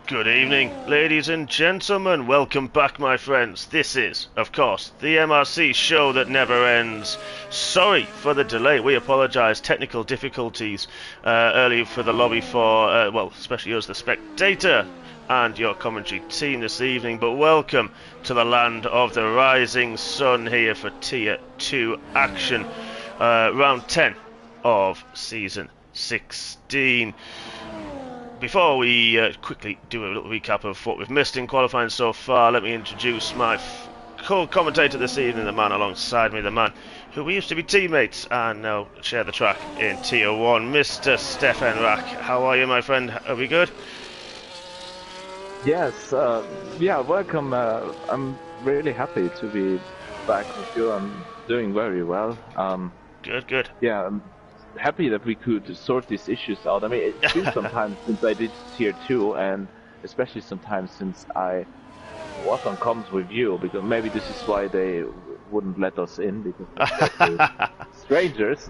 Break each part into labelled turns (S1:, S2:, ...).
S1: Good evening, ladies and gentlemen. Welcome back, my friends. This is, of course, the MRC show that never ends. Sorry for the delay. We apologise. Technical difficulties early for the lobby for, well, especially us, the spectator, and your commentary team this evening. But welcome to the land of the rising sun here for Tier 2 action. Round 10 of Season 16. Before we quickly do a little recap of what we've missed in qualifying so far, let me introduce my co-commentator this evening, the man alongside me, the man who we used to be teammates and now share the track in Tier 1, Mr. Stefan Rack. How are you, my friend? Are we good?
S2: Yes, yeah, welcome. I'm really happy to be back with you. I'm doing very well.
S1: Good.
S2: Yeah, I'm happy that we could sort these issues out. I mean, it's been some time since I did Tier 2, and especially sometimes since I was on comms with you, because maybe this is why they wouldn't let us in, because they're strangers.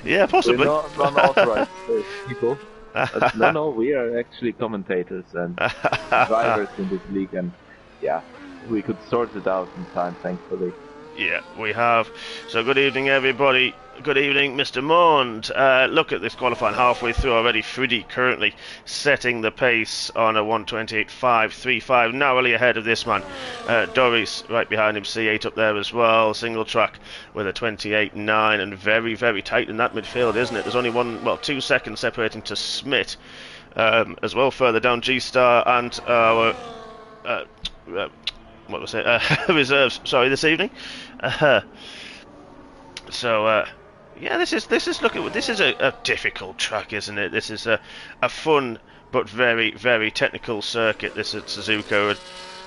S1: Yeah, possibly.
S2: We're not unauthorized people. But no, we are actually commentators and drivers in this league, and yeah, we could sort it out in time, thankfully.
S1: Yeah, we have. So good evening, everybody. Good evening, Mr. Mond. Look at this qualifying halfway through already. Friddy currently setting the pace on a 1:28.535, narrowly ahead of this man. Doris right behind him, C8 up there as well. Single track with a 28.9 and very, very tight in that midfield, isn't it? There's only 2 seconds separating to Smith as well. Further down, G-Star and our what was it? Reserves. Sorry, this evening. Yeah, this is a difficult track, isn't it? This is a fun but very, very technical circuit. This at Suzuka,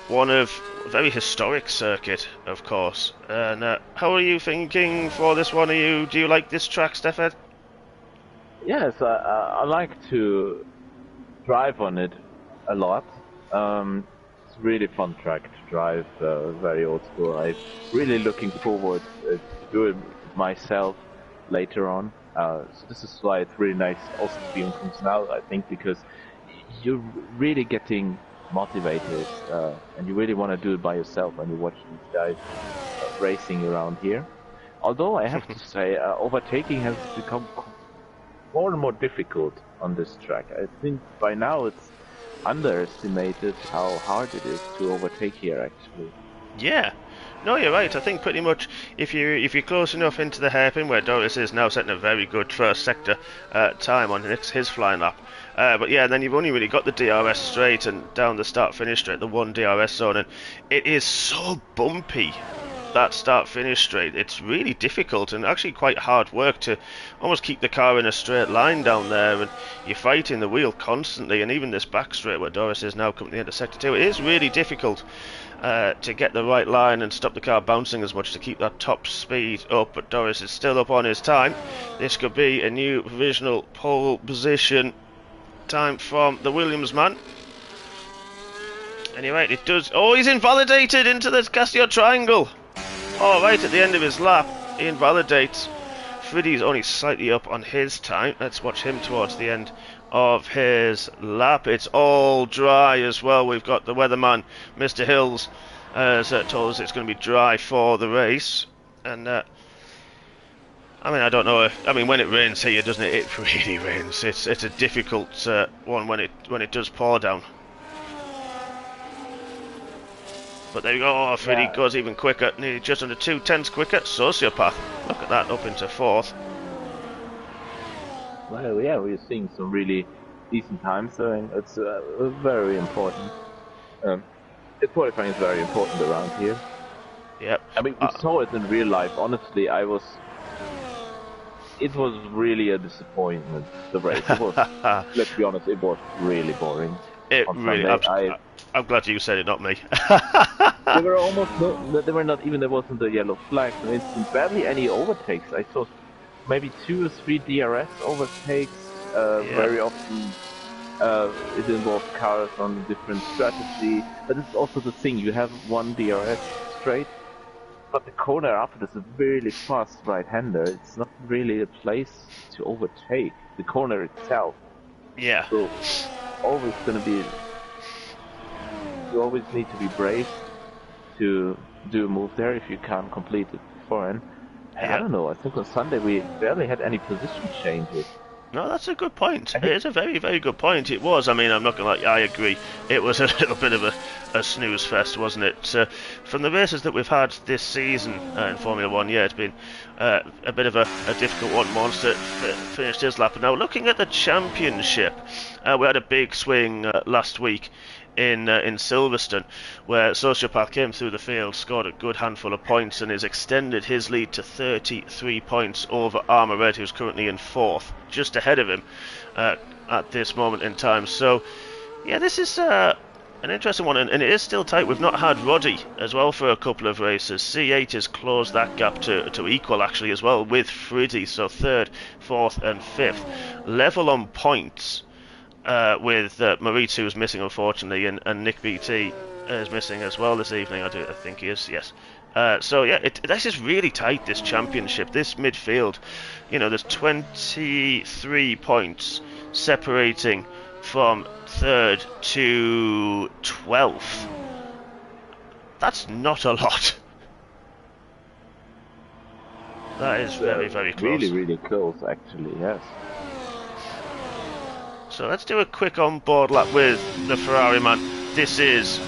S1: one of a very historic circuit, of course. And how are you thinking for this one? Do you like this track, Stefan?
S2: Yes, I like to drive on it a lot. It's a really fun track to drive, very old school. I'm really looking forward to do it myself later on. So this is why it's really nice also to be on comms now, I think, because you're really getting motivated and you really want to do it by yourself when you watch these guys racing around here. Although I have to say, overtaking has become more and more difficult on this track. I think by now it's underestimated how hard it is to overtake here, actually.
S1: Yeah. No, you're right. I think pretty much if you're close enough into the hairpin, where Doris is now setting a very good first sector time on his flying lap. But yeah, then you've only really got the DRS straight and down the start-finish straight, the one DRS zone, and it is so bumpy, that start-finish straight. It's really difficult and actually quite hard work to almost keep the car in a straight line down there, and you're fighting the wheel constantly, and even this back straight where Doris is now coming into sector 2, it is really difficult to get the right line and stop the car bouncing as much to keep that top speed up. But Doris is still up on his time. This could be a new provisional pole position time from the Williams man. Anyway, it does. Oh, he's invalidated into the Casio triangle. Oh, right at the end of his lap, he invalidates. Friddy's only slightly up on his time. Let's watch him towards the end of his lap. It's all dry as well. We've got the weatherman, Mr. Hills, has told us it's going to be dry for the race. And I mean, I don't know. I mean, when it rains here, doesn't it? It really rains. It's a difficult one when it does pour down. But there you go. Oh, Freddy goes even quicker. Nearly just under 2/10 quicker. Sociopath. Look at that, up into 4th.
S2: Well, yeah, we're seeing some really decent times, and it's very important. The qualifying is very important around here.
S1: Yep.
S2: I mean, we saw it in real life. Honestly, it was really a disappointment, the race. It was, let's be honest, it was really boring.
S1: It really. I'm glad you said it, not me.
S2: There wasn't a yellow flag. I mean, barely any overtakes. I saw maybe 2 or 3 DRS overtakes. Very often it involves cars on a different strategy. But it's also the thing, you have one DRS straight, but the corner after is a really fast right-hander. It's not really a place to overtake the corner itself.
S1: Yeah.
S2: So always going to be. You always need to be brave to do a move there if you can't complete it beforehand. And I don't know. I think on Sunday we barely had any position changes.
S1: No, that's a good point. It is a very, very good point. It was. I mean, I'm not going to lie, I agree. It was a little bit of a snooze fest, wasn't it? From the races that we've had this season in Formula 1, yeah, it's been a bit of a difficult one. Monster finished his lap. Now, looking at the championship, we had a big swing last week in Silverstone, where Sociopath came through the field, scored a good handful of points, and has extended his lead to 33 points over Armour Red, who's currently in 4th, just ahead of him at this moment in time. So, yeah, this is an interesting one, and it is still tight. We've not had Roddy as well for a couple of races. C8 has closed that gap to equal, actually, as well, with Friddy, so 3rd, 4th, and 5th. Level on points. With Maurice, who's missing unfortunately, and Nick BT is missing as well this evening. I think he is, yes. So yeah, this is really tight, this championship, this midfield. You know, there's 23 points separating from 3rd to 12th. That's not a lot. That is very, very close.
S2: Really, really close, actually, yes.
S1: So let's do a quick on-board lap with the Ferrari man. This is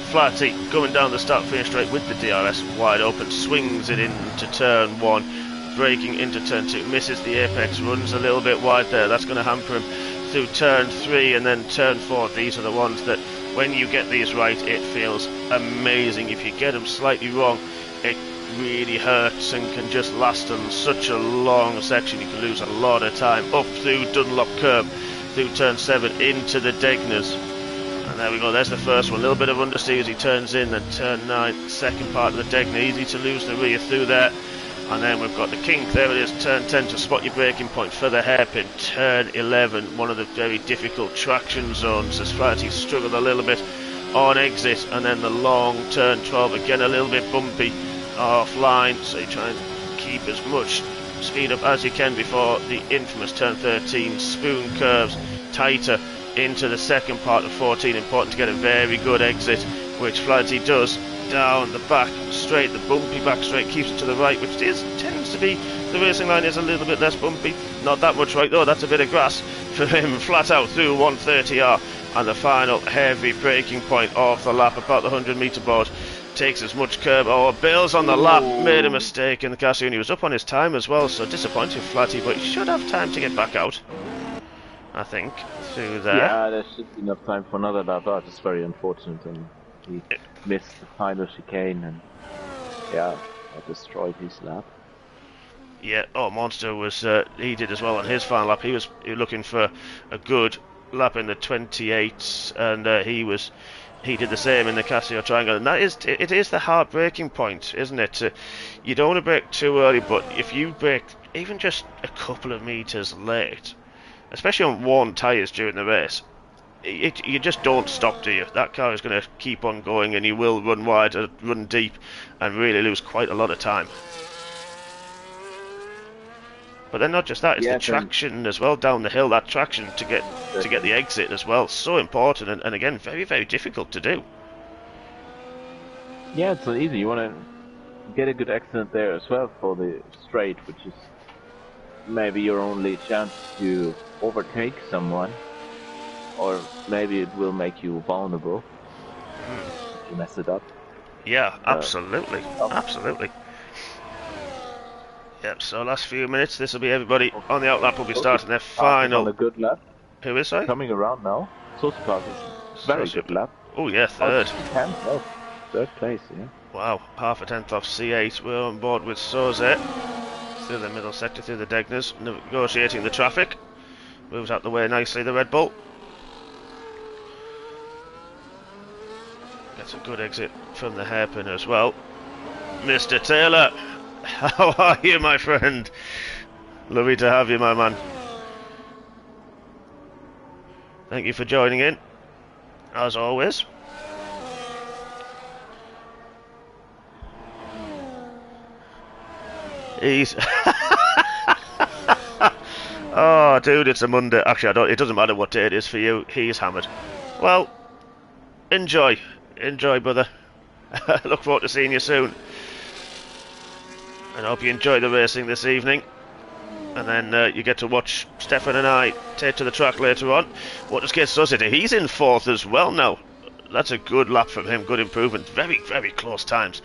S1: Flatty going down the start-finish straight with the DRS wide open, swings it into turn 1, braking into turn 2, misses the apex, runs a little bit wide there. That's going to hamper him through turn 3 and then turn 4. These are the ones that, when you get these right, it feels amazing. If you get them slightly wrong, it really hurts and can just last on such a long section. You can lose a lot of time up through Dunlop Curb, through turn 7 into the Degners. And there we go, there's the first one. A little bit of understeer as he turns in, then turn 9, second part of the Degner. Easy to lose the rear through there. And then we've got the kink, there it is, turn 10 to spot your braking point for the hairpin. Turn 11, one of the very difficult traction zones, as Flaherty struggled a little bit on exit. And then the long turn 12, again a little bit bumpy offline, so you try and keep as much speed up as you can before the infamous turn 13 spoon curves tighter into the second part of 14. Important to get a very good exit, which Flaherty does down the back straight. The bumpy back straight keeps it to the right, which tends to be, the racing line is a little bit less bumpy. Not that much right though, that's a bit of grass for him. Flat out through 130R, and the final heavy braking point off the lap, about the 100-metre board. Takes as much curb. Oh, Bale's on the lap, made a mistake in the Casio, and he was up on his time as well, so disappointing Flatty, but he should have time to get back out, I think, through there.
S2: Yeah, there should be enough time for another lap. Oh, it's very unfortunate, and he missed the final chicane, and yeah, destroyed his lap.
S1: Yeah, oh, Monster was, he did as well on his final lap. He was looking for a good lap in the 28s, and he did the same in the Casio Triangle, and it is the hard braking point, isn't it? You don't want to brake too early, but if you brake even just a couple of meters late, especially on worn tyres during the race, you just don't stop, do you? That car is going to keep on going, and you will run wide, run deep, and really lose quite a lot of time. But then not just that, it's the traction as well down the hill. That traction to get the exit as well, so important, and again very, very difficult to do.
S2: Yeah, it's not easy. You want to get a good accident there as well for the straight, which is maybe your only chance to overtake someone, or maybe it will make you vulnerable if you mess it up.
S1: Yeah, absolutely, absolutely. Yep, so last few minutes, this will be everybody on the outlap will be starting their final.
S2: On a good lap.
S1: Who is, sorry?
S2: Coming around now. Sociopath is very good lap.
S1: Oh yeah, third.
S2: Third place, yeah.
S1: Wow, half a tenth off C8. We're on board with Soze through the middle sector, through the Degners, negotiating the traffic. Moves out the way nicely, the Red Bull. Gets a good exit from the hairpin as well. Mr. Taylor, how are you, my friend? Lovely to have you, my man. Thank you for joining in, as always. Oh, dude, it's a Monday. Actually, it doesn't matter what day it is for you. He's hammered. Well, enjoy. Enjoy, brother. Look forward to seeing you soon. And I hope you enjoy the racing this evening. And then you get to watch Stefan and I take to the track later on. What does get us into? He's in 4th as well now. That's a good lap from him. Good improvement. Very, very close times.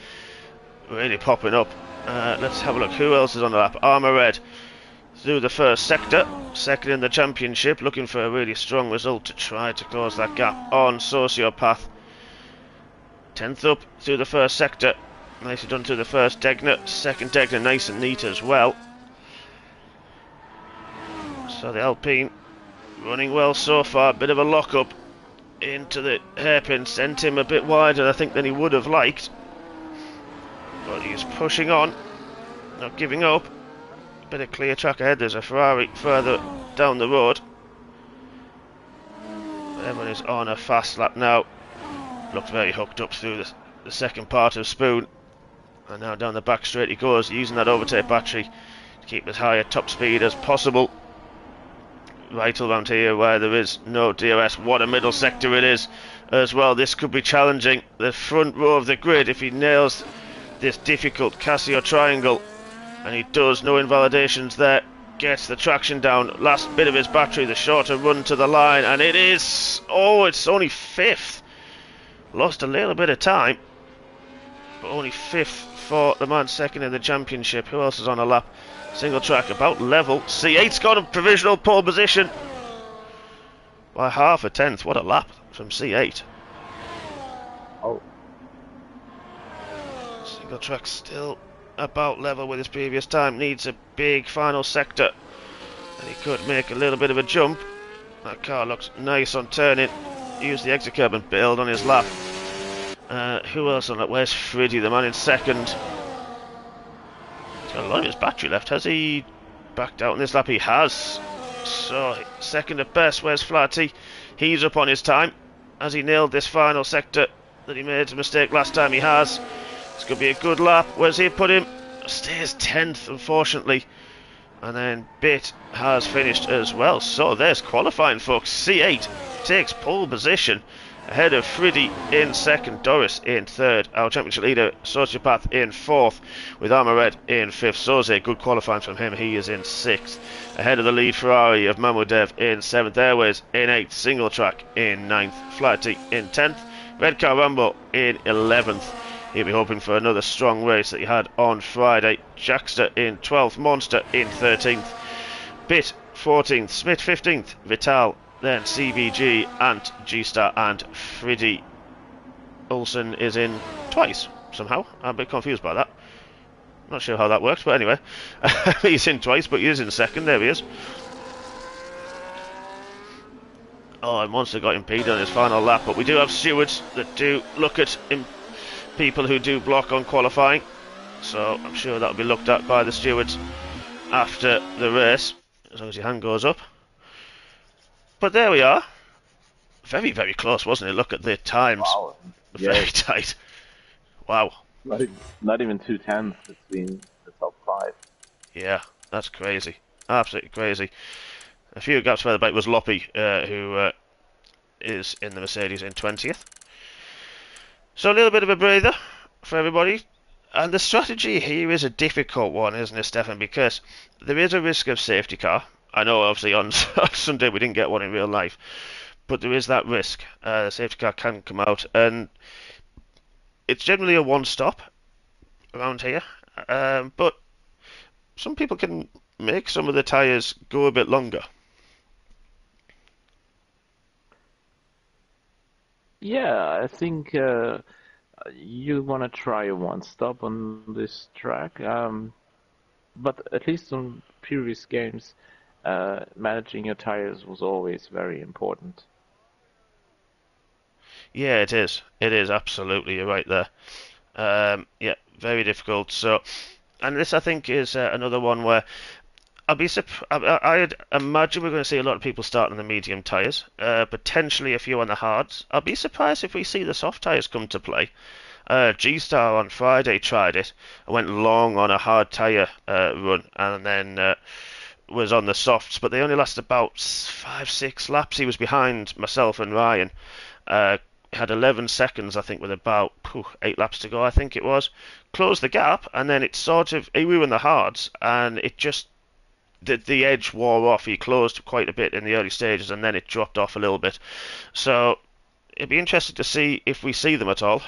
S1: Really popping up. Let's have a look. Who else is on the lap? Armour Red through the first sector. Second in the championship. Looking for a really strong result to try to close that gap on Sociopath. 10th up through the first sector. Nicely done through the first Degner. Second Degner nice and neat as well. So the Alpine running well so far. Bit of a lock-up into the hairpin. Sent him a bit wider, I think, than he would have liked. But he's pushing on. Not giving up. Bit of clear track ahead. There's a Ferrari further down the road. Everyone is on a fast lap now. Looked very hooked up through the second part of Spoon. And now down the back straight he goes, using that overtake battery to keep as high at top speed as possible. Right around here where there is no DRS. What a middle sector it is as well. This could be challenging. The front row of the grid, if he nails this difficult Casio triangle, and he does, no invalidations there, gets the traction down. Last bit of his battery, the shorter run to the line, and it is, oh, it's only 5th. Lost a little bit of time, but only 5th for the man second in the championship. Who else is on a lap? Single track, about level. C8's got a provisional pole position by half a tenth. What a lap from C8.
S2: Oh.
S1: Single track still about level with his previous time. Needs a big final sector, and he could make a little bit of a jump. That car looks nice on turning. Use the exit curb and build on his lap. Who else on that? Where's Friddy, the man in second? He's got a lot of his battery left. Has he backed out on this lap? He has. So, second at best. Where's Flatty? He's up on his time. Has he nailed this final sector that he made a mistake last time? He has. It's going to be a good lap. Where's he put him? Stays 10th, unfortunately. And then Bit has finished as well. So there's qualifying, folks. C8 takes pole position ahead of Friddy in second, Doris in third, our championship leader Sociopath in fourth, with Armour Red in fifth. Soze, good qualifying from him, he is in sixth, ahead of the lead Ferrari of Mamudev in seventh, Airways in eighth, Single Track in ninth, Flighty in 10th, Red Car Rambo in 11th. He'll be hoping for another strong race that he had on Friday. Jackster in 12th, Monster in 13th, Bit 14th, Smith 15th, Vital, then CBG, Ant, G-Star and Friddy. Olsen is in twice, somehow. I'm a bit confused by that. Not sure how that works, but anyway. He's in twice, but he is in second. There he is. Oh, and Monster got impeded on his final lap, but we do have stewards that do look at people who do block on qualifying. So I'm sure that'll be looked at by the stewards after the race, as long as your hand goes up. But there we are. Very, very close, wasn't it? Look at the times.
S2: Wow.
S1: Very tight. Wow.
S2: Not even 2 tenths between the top 5.
S1: Yeah, that's crazy. Absolutely crazy. A few gaps further back was Loppy, who is in the Mercedes in 20th. So a little bit of a breather for everybody. And the strategy here is a difficult one, isn't it, Stefan? Because there is a risk of safety car. I know, obviously, on Sunday we didn't get one in real life, but there is that risk. The safety car can come out, and it's generally a one-stop around here. But some people can make some of the tyres go a bit longer.
S2: Yeah, I think you want to try a one-stop on this track, but at least on previous games, managing your tires was always very important.
S1: Yeah, it is. It is, absolutely. You're right there. Yeah, very difficult. So, and this, I think, is another one where I'd imagine we're going to see a lot of people starting on the medium tyres, potentially a few on the hards. I'll be surprised if we see the soft tyres come to play. G-Star on Friday tried it, went long on a hard tyre run, and then was on the softs, but they only lasted about 5-6 laps. He was behind myself and Ryan. Had 11 seconds, I think, with about 8 laps to go, I think it was. Closed the gap, and then it sort of, we were in the hards, and it just, the edge wore off. He closed quite a bit in the early stages, and then it dropped off a little bit. So it'd be interesting to see if we see them at all.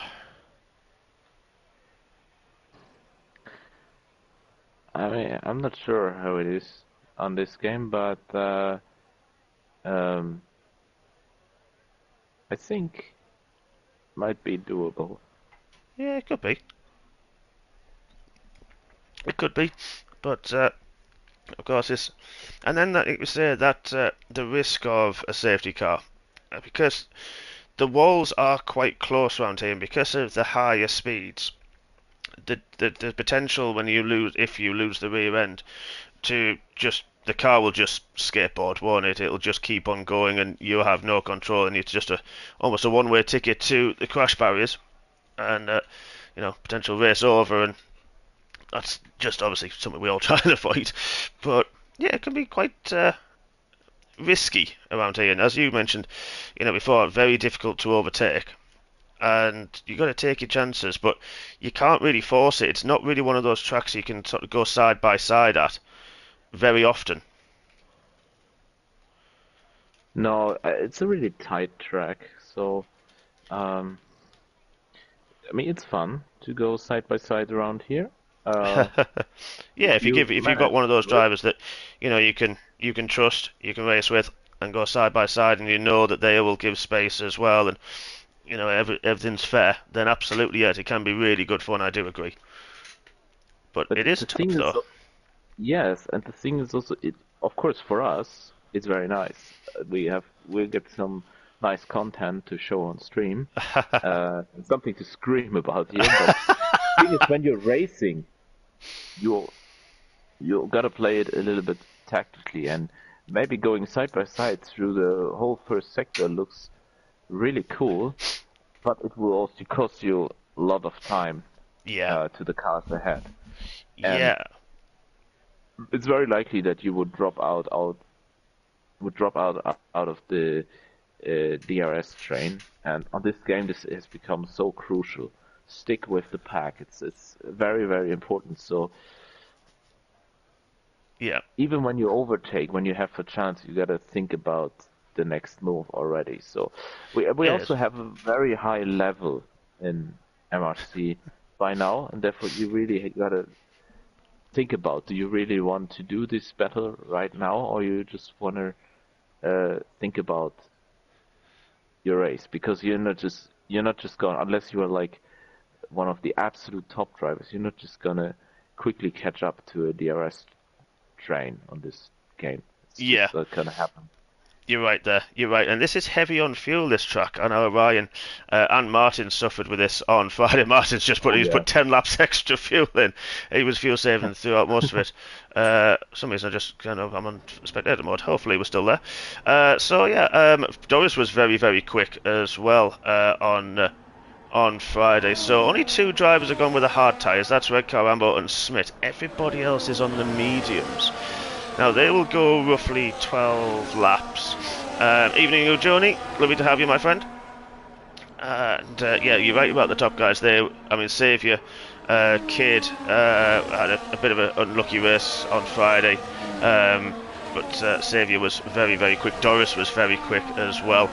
S2: I mean, I'm not sure how it is on this game, but I think might be doable.
S1: Yeah, it could be. It could be, but of course it's, and then that you could say that the risk of a safety car, because the walls are quite close around here, and because of the higher speeds, the potential when you lose, if you lose the rear end, to just the car will just skateboard, won't it? It'll just keep on going, and you have no control, and it's just almost a one-way ticket to the crash barriers, and potential race over, and that's just obviously something we all try to avoid. But yeah, it can be quite risky around here, and as you mentioned, before, very difficult to overtake. And you got to take your chances, but you can't really force it. It's not really one of those tracks you can sort of go side by side at very often.
S2: No, it's a really tight track, so I mean it's fun to go side by side around here.
S1: Yeah, if you've got one of those drivers that you can trust, you can race with, and go side by side, and you know that they will give space as well, and everything's fair, then absolutely, yes, it can be really good fun. I do agree, but it is tough though.
S2: Yes, and the thing is also, of course, for us, it's very nice. We get some nice content to show on stream, something to scream about here. But the thing is, when you're racing, you gotta play it a little bit tactically, and maybe going side by side through the whole first sector looks really cool, but it will also cost you a lot of time.
S1: Yeah.
S2: To the cars ahead. And
S1: yeah.
S2: it's very likely that you would drop out of the DRS train, and on this game this has become so crucial. Stick with the pack. It's very, very important. So
S1: yeah,
S2: even when you overtake, when you have a chance, you gotta think about the next move already. So we also have a very high level in MRC by now, and therefore you really gotta think about, do you really want to do this battle right now, or you just want to think about your race? Because you're not just going, unless you are like one of the absolute top drivers, you're not just gonna quickly catch up to a DRS train on this game. It's just not gonna happen.
S1: You're right there. You're right. And this is heavy on fuel, this track. I know Ryan and Martin suffered with this on Friday. Martin's just put 10 laps extra fuel in. He was fuel saving throughout most of it. For some reason I'm on spectator mode. Hopefully we're still there. Doris was very, very quick as well on Friday. So only 2 drivers have gone with the hard tyres. That's Redcar, Rambo and Smith. Everybody else is on the mediums. Now, they will go roughly 12 laps. Evening, Joni. Lovely to have you, my friend. You're right about the top guys there. I mean, Saviour, Kid, had a bit of an unlucky race on Friday. But Saviour was very, very quick. Doris was very quick as well.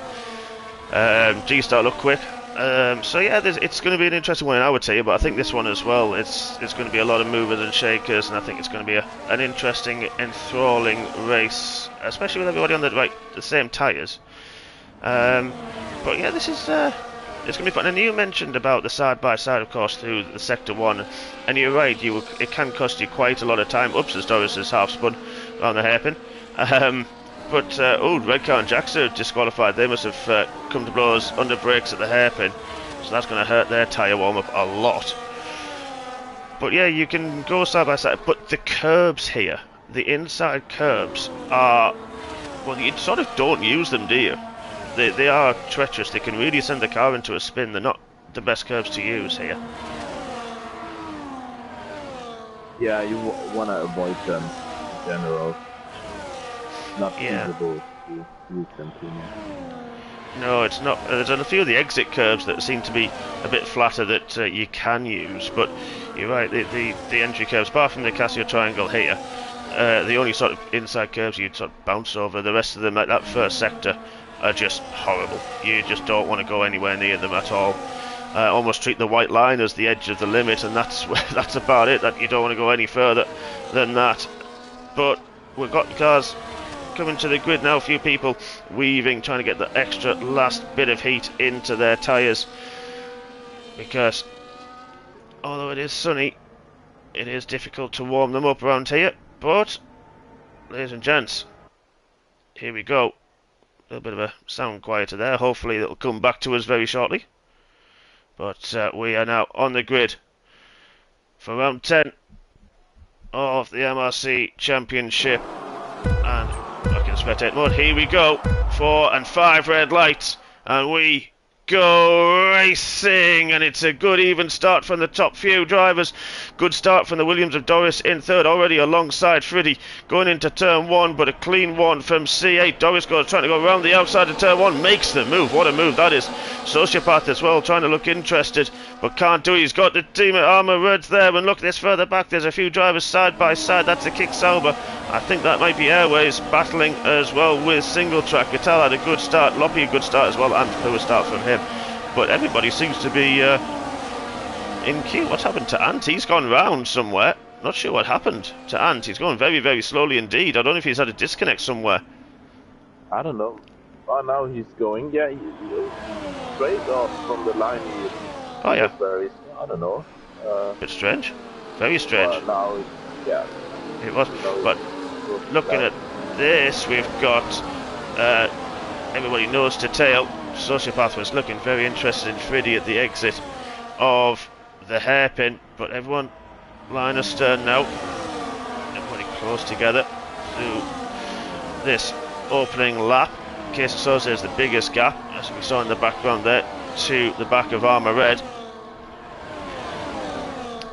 S1: G-Star looked quick. It's going to be an interesting one in our team, but I think this one as well, it's going to be a lot of movers and shakers, and I think it's going to be an interesting, enthralling race, especially with everybody on the same tyres. This is it's going to be fun. And you mentioned about the side by side, of course, through the sector 1, and you're right, it can cost you quite a lot of time. Oops, as Doris is half spun around the hairpin. Redcar and Jax are disqualified. They must have come to blows under brakes at the hairpin, so that's going to hurt their tyre warm-up a lot. But yeah, you can go side by side, but the curbs here, the inside curbs are, well, you sort of don't use them, do you? They are treacherous. They can really send the car into a spin. They're not the best curbs to use here.
S2: Yeah, you want to avoid them in general. not
S1: Yeah.
S2: feasible to continue.
S1: No, it's not. There's a few of the exit curves that seem to be a bit flatter that you can use, but you're right. The entry curves, apart from the Casio triangle here, the only sort of inside curves you'd sort of bounce over. The rest of them, like that first sector, are just horrible. You just don't want to go anywhere near them at all. Almost treat the white line as the edge of the limit, and that's about it. That you don't want to go any further than that. But we've got cars coming to the grid now, a few people weaving, trying to get the extra last bit of heat into their tyres, because although it is sunny, it is difficult to warm them up around here. But ladies and gents, here we go. A little bit of a sound quieter there, hopefully it'll come back to us very shortly. But we are now on the grid for round 10 of the MRC Championship, and back in spectate mode. Here we go, 4 and 5 red lights, and we go racing, and it's a good even start from the top few drivers. Good start from the Williams of Doris in third, already alongside Friddy going into turn 1, but a clean one from C8. Doris goes trying to go around the outside of turn 1, makes the move. What a move that is. Sociopath as well, trying to look interested, but can't do. He's got the team at Armour Reds there, and look, this further back, there's a few drivers side by side. That's a Kick Sauber. I think that might be Airways battling as well with Single Track. Gatal had a good start, Loppy a good start as well, and a poor start from him. But everybody seems to be in queue. What's happened to Ant? He's gone round somewhere. Not sure what happened to Ant. He's going very, very slowly indeed. I don't know if he's had a disconnect somewhere.
S2: I don't know. Oh, now he's going. Yeah, he's straight off from the line.
S1: Oh yeah.
S2: I don't know.
S1: Bit strange. Very strange.
S2: Now, yeah.
S1: It was. But looking at this, we've got everybody nose to tail. Sociopath was looking very interested in Friddy at the exit of the hairpin, but everyone line astern now. Everybody close together through this opening lap. Case of Sosa is the biggest gap, as we saw in the background there, to the back of Armour Red.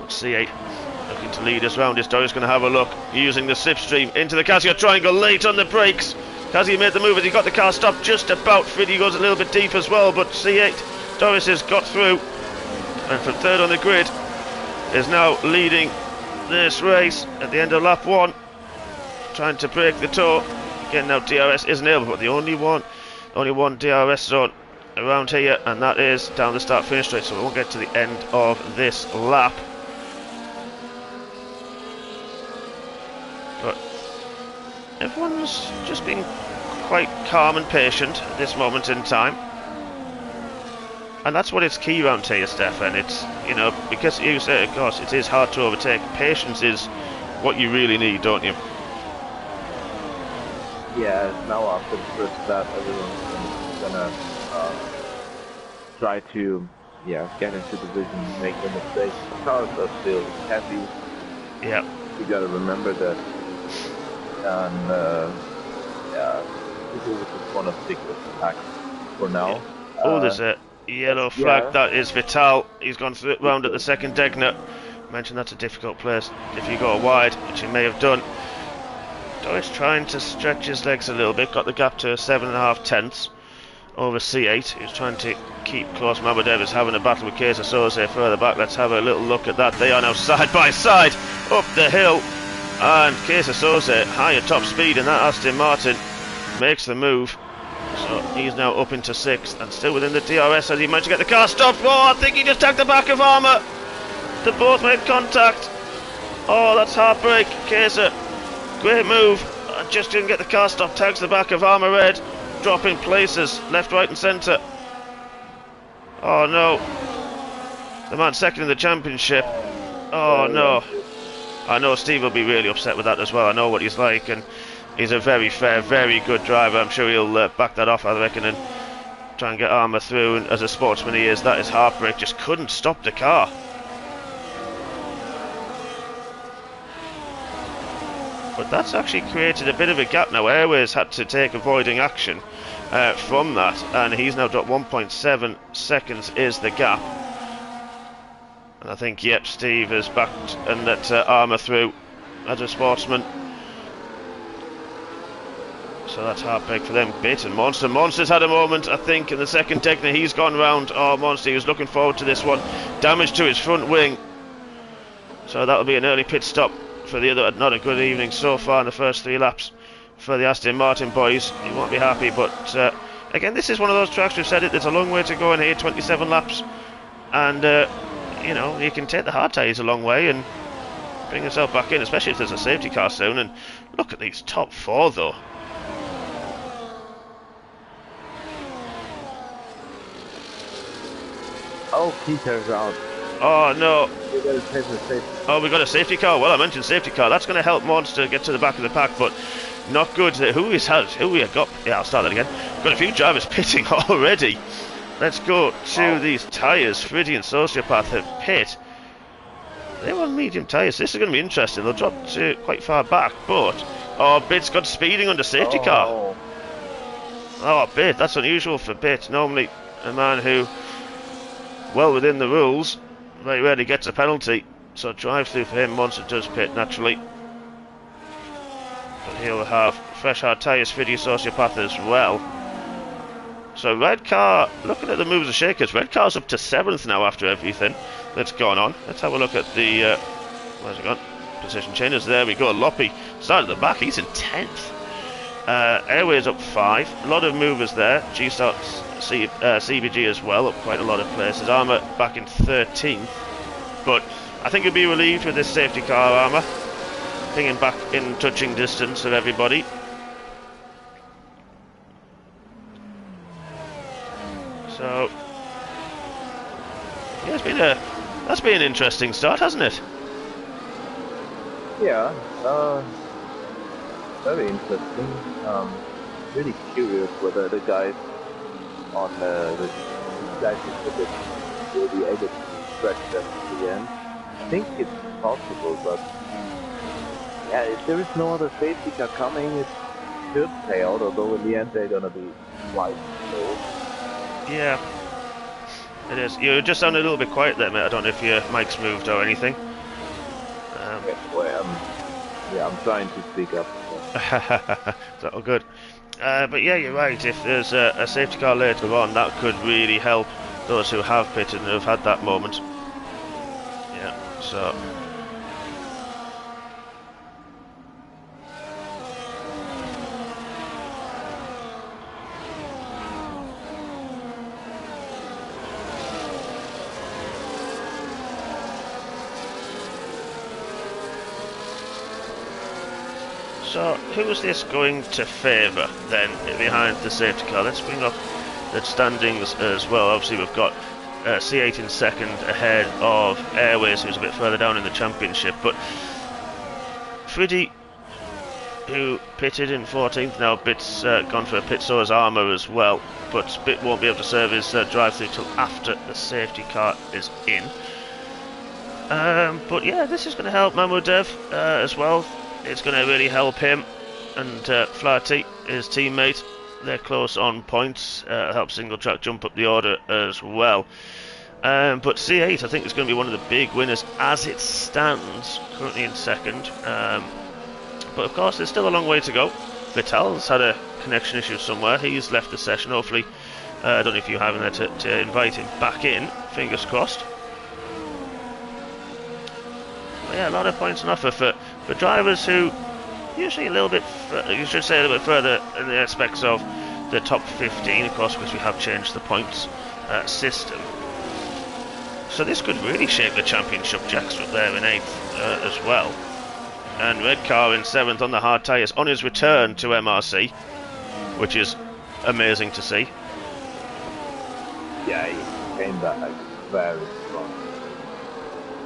S1: C8 looking to lead us round. Is Doris going to have a look, using the slipstream into the Casio triangle, late on the brakes. Casio made the move as he got the car stopped just about. Friddy goes a little bit deep as well, but C8 Doris has got through, and from third on the grid is now leading this race at the end of lap 1, trying to break the tow. Again, now DRS isn't able, but the only one DRS zone around here, and that is down the start finish straight, so we won't get to the end of this lap. But everyone's just been quite calm and patient at this moment in time, and that's what it's key around here, Stefan. It's, you know, because you say, of course, it is hard to overtake. Patience is what you really need, don't you?
S2: Yeah, now after the first lap, everyone's gonna try to, get into the vision, make the mistakes. The cars are still heavy.
S1: Yeah.
S2: You gotta remember that. And people just want to stick with the pack for now.
S1: Yeah. Oh, there's a yellow flag. That is Vital. He's gone through round at the second Degner. Mentioned that's a difficult place if you go wide, which he may have done. Doris trying to stretch his legs a little bit, got the gap to 7.5 tenths over C8. He's trying to keep close. Mabadev is having a battle with Kesa Soze further back. Let's have a little look at that. They are now side by side up the hill, and Kesa Soze high at top speed, and that Aston Martin makes the move. So he's now up into 6th and still within the DRS as he managed to get the car stopped. Oh, I think he just tagged the back of Armour. They both made contact. Oh, that's heartbreak. Kesa, great move. Just didn't get the car stopped. Tags the back of Armour Red, dropping places left, right and centre. Oh no. The man second in the championship. Oh no. I know Steve will be really upset with that as well. I know what he's like, and he's a very fair, very good driver. I'm sure he'll back that off, I reckon, and try and get Armour through. And as a sportsman he is, that is heartbreak. Just couldn't stop the car. But that's actually created a bit of a gap now. Airways had to take avoiding action from that, and he's now dropped 1.7 seconds is the gap. And I think, yep, Steve has backed and let Armour through as a sportsman. So that's heartbreak for them. Bit and Monster. Monster's had a moment, I think, in the second Techno. He's gone round. Oh, Monster, he was looking forward to this one. Damage to his front wing. So that'll be an early pit stop for the other. Not a good evening so far in the first 3 laps for the Aston Martin boys. He won't be happy, but again, this is one of those tracks, we've said it, there's a long way to go in here, 27 laps. And, you know, you can take the hard tyres a long way and bring yourself back in, especially if there's a safety car soon. And look at these top 4, though.
S2: Oh, Peter's out.
S1: Oh, no.
S2: Oh,
S1: we got a safety car. Well, I mentioned safety car. That's going to help Monster get to the back of the pack, but not good. Who we have got? Yeah, I'll start that again. Got a few drivers pitting already. Let's go to these tyres. Friddy and Sociopath have pit. They were medium tyres. This is going to be interesting. They'll drop to quite far back, but... Oh, Bit's got speeding under safety car. Oh, Bit. That's unusual for Bit. Normally, a man who, well within the rules, very rarely gets a penalty. So drive through for him. Monster does pit, naturally. But he'll have fresh hard tyres, Friddy Sociopath as well. So red car, looking at the movers and shakers, red car's up to 7th now after everything that's gone on. Let's have a look at the, where's it gone? Position changes, there we go. Loppy started at the back, he's in 10th. Airways up 5, a lot of movers there. G-Start, CBG as well, up quite a lot of places. Armour back in 13th, but I think he'll be relieved with this safety car Armour. Pinging back in touching distance of everybody. So, yeah, that's been an interesting start, hasn't it?
S2: Yeah, very interesting. Really curious whether the guys on the guys will be able to stretch them to the end. I think it's possible, but yeah, if there is no other safety car coming, it should pay out, although in the end they're gonna be quite slow.
S1: Yeah, it is. You just sound a little bit quiet there, mate. I don't know if your mic's moved or anything.
S2: I'm trying to speak up.
S1: Is that all good? But yeah, you're right. If there's a safety car later on, that could really help those who have pitted and have had that moment. Yeah, so... So, who is this going to favour then behind the safety car? Let's bring up the standings as well. Obviously, we've got C8 in second ahead of Airways, who's a bit further down in the championship. But Friddy, who pitted in 14th, now Bit's gone for a pit, so has Armour as well. But Bit won't be able to serve his drive-through till after the safety car is in. But yeah, this is going to help Mamudev as well. It's going to really help him and Flaherty, his teammate. They're close on points. Help Single Track jump up the order as well. But C8, I think, is going to be one of the big winners as it stands, currently in second. But of course, there's still a long way to go. Vital's had a connection issue somewhere. He's left the session. Hopefully, I don't know if you have him there to invite him back in. Fingers crossed. But yeah, a lot of points on offer for drivers who usually a little bit, you should say a little bit further in the aspects of the top 15, of course, because we have changed the points system. So this could really shape the championship. Jack's up there in 8th as well. And Red Car in 7th on the hard tyres on his return to MRC, which is amazing to see.
S2: Yeah, he came back very strong.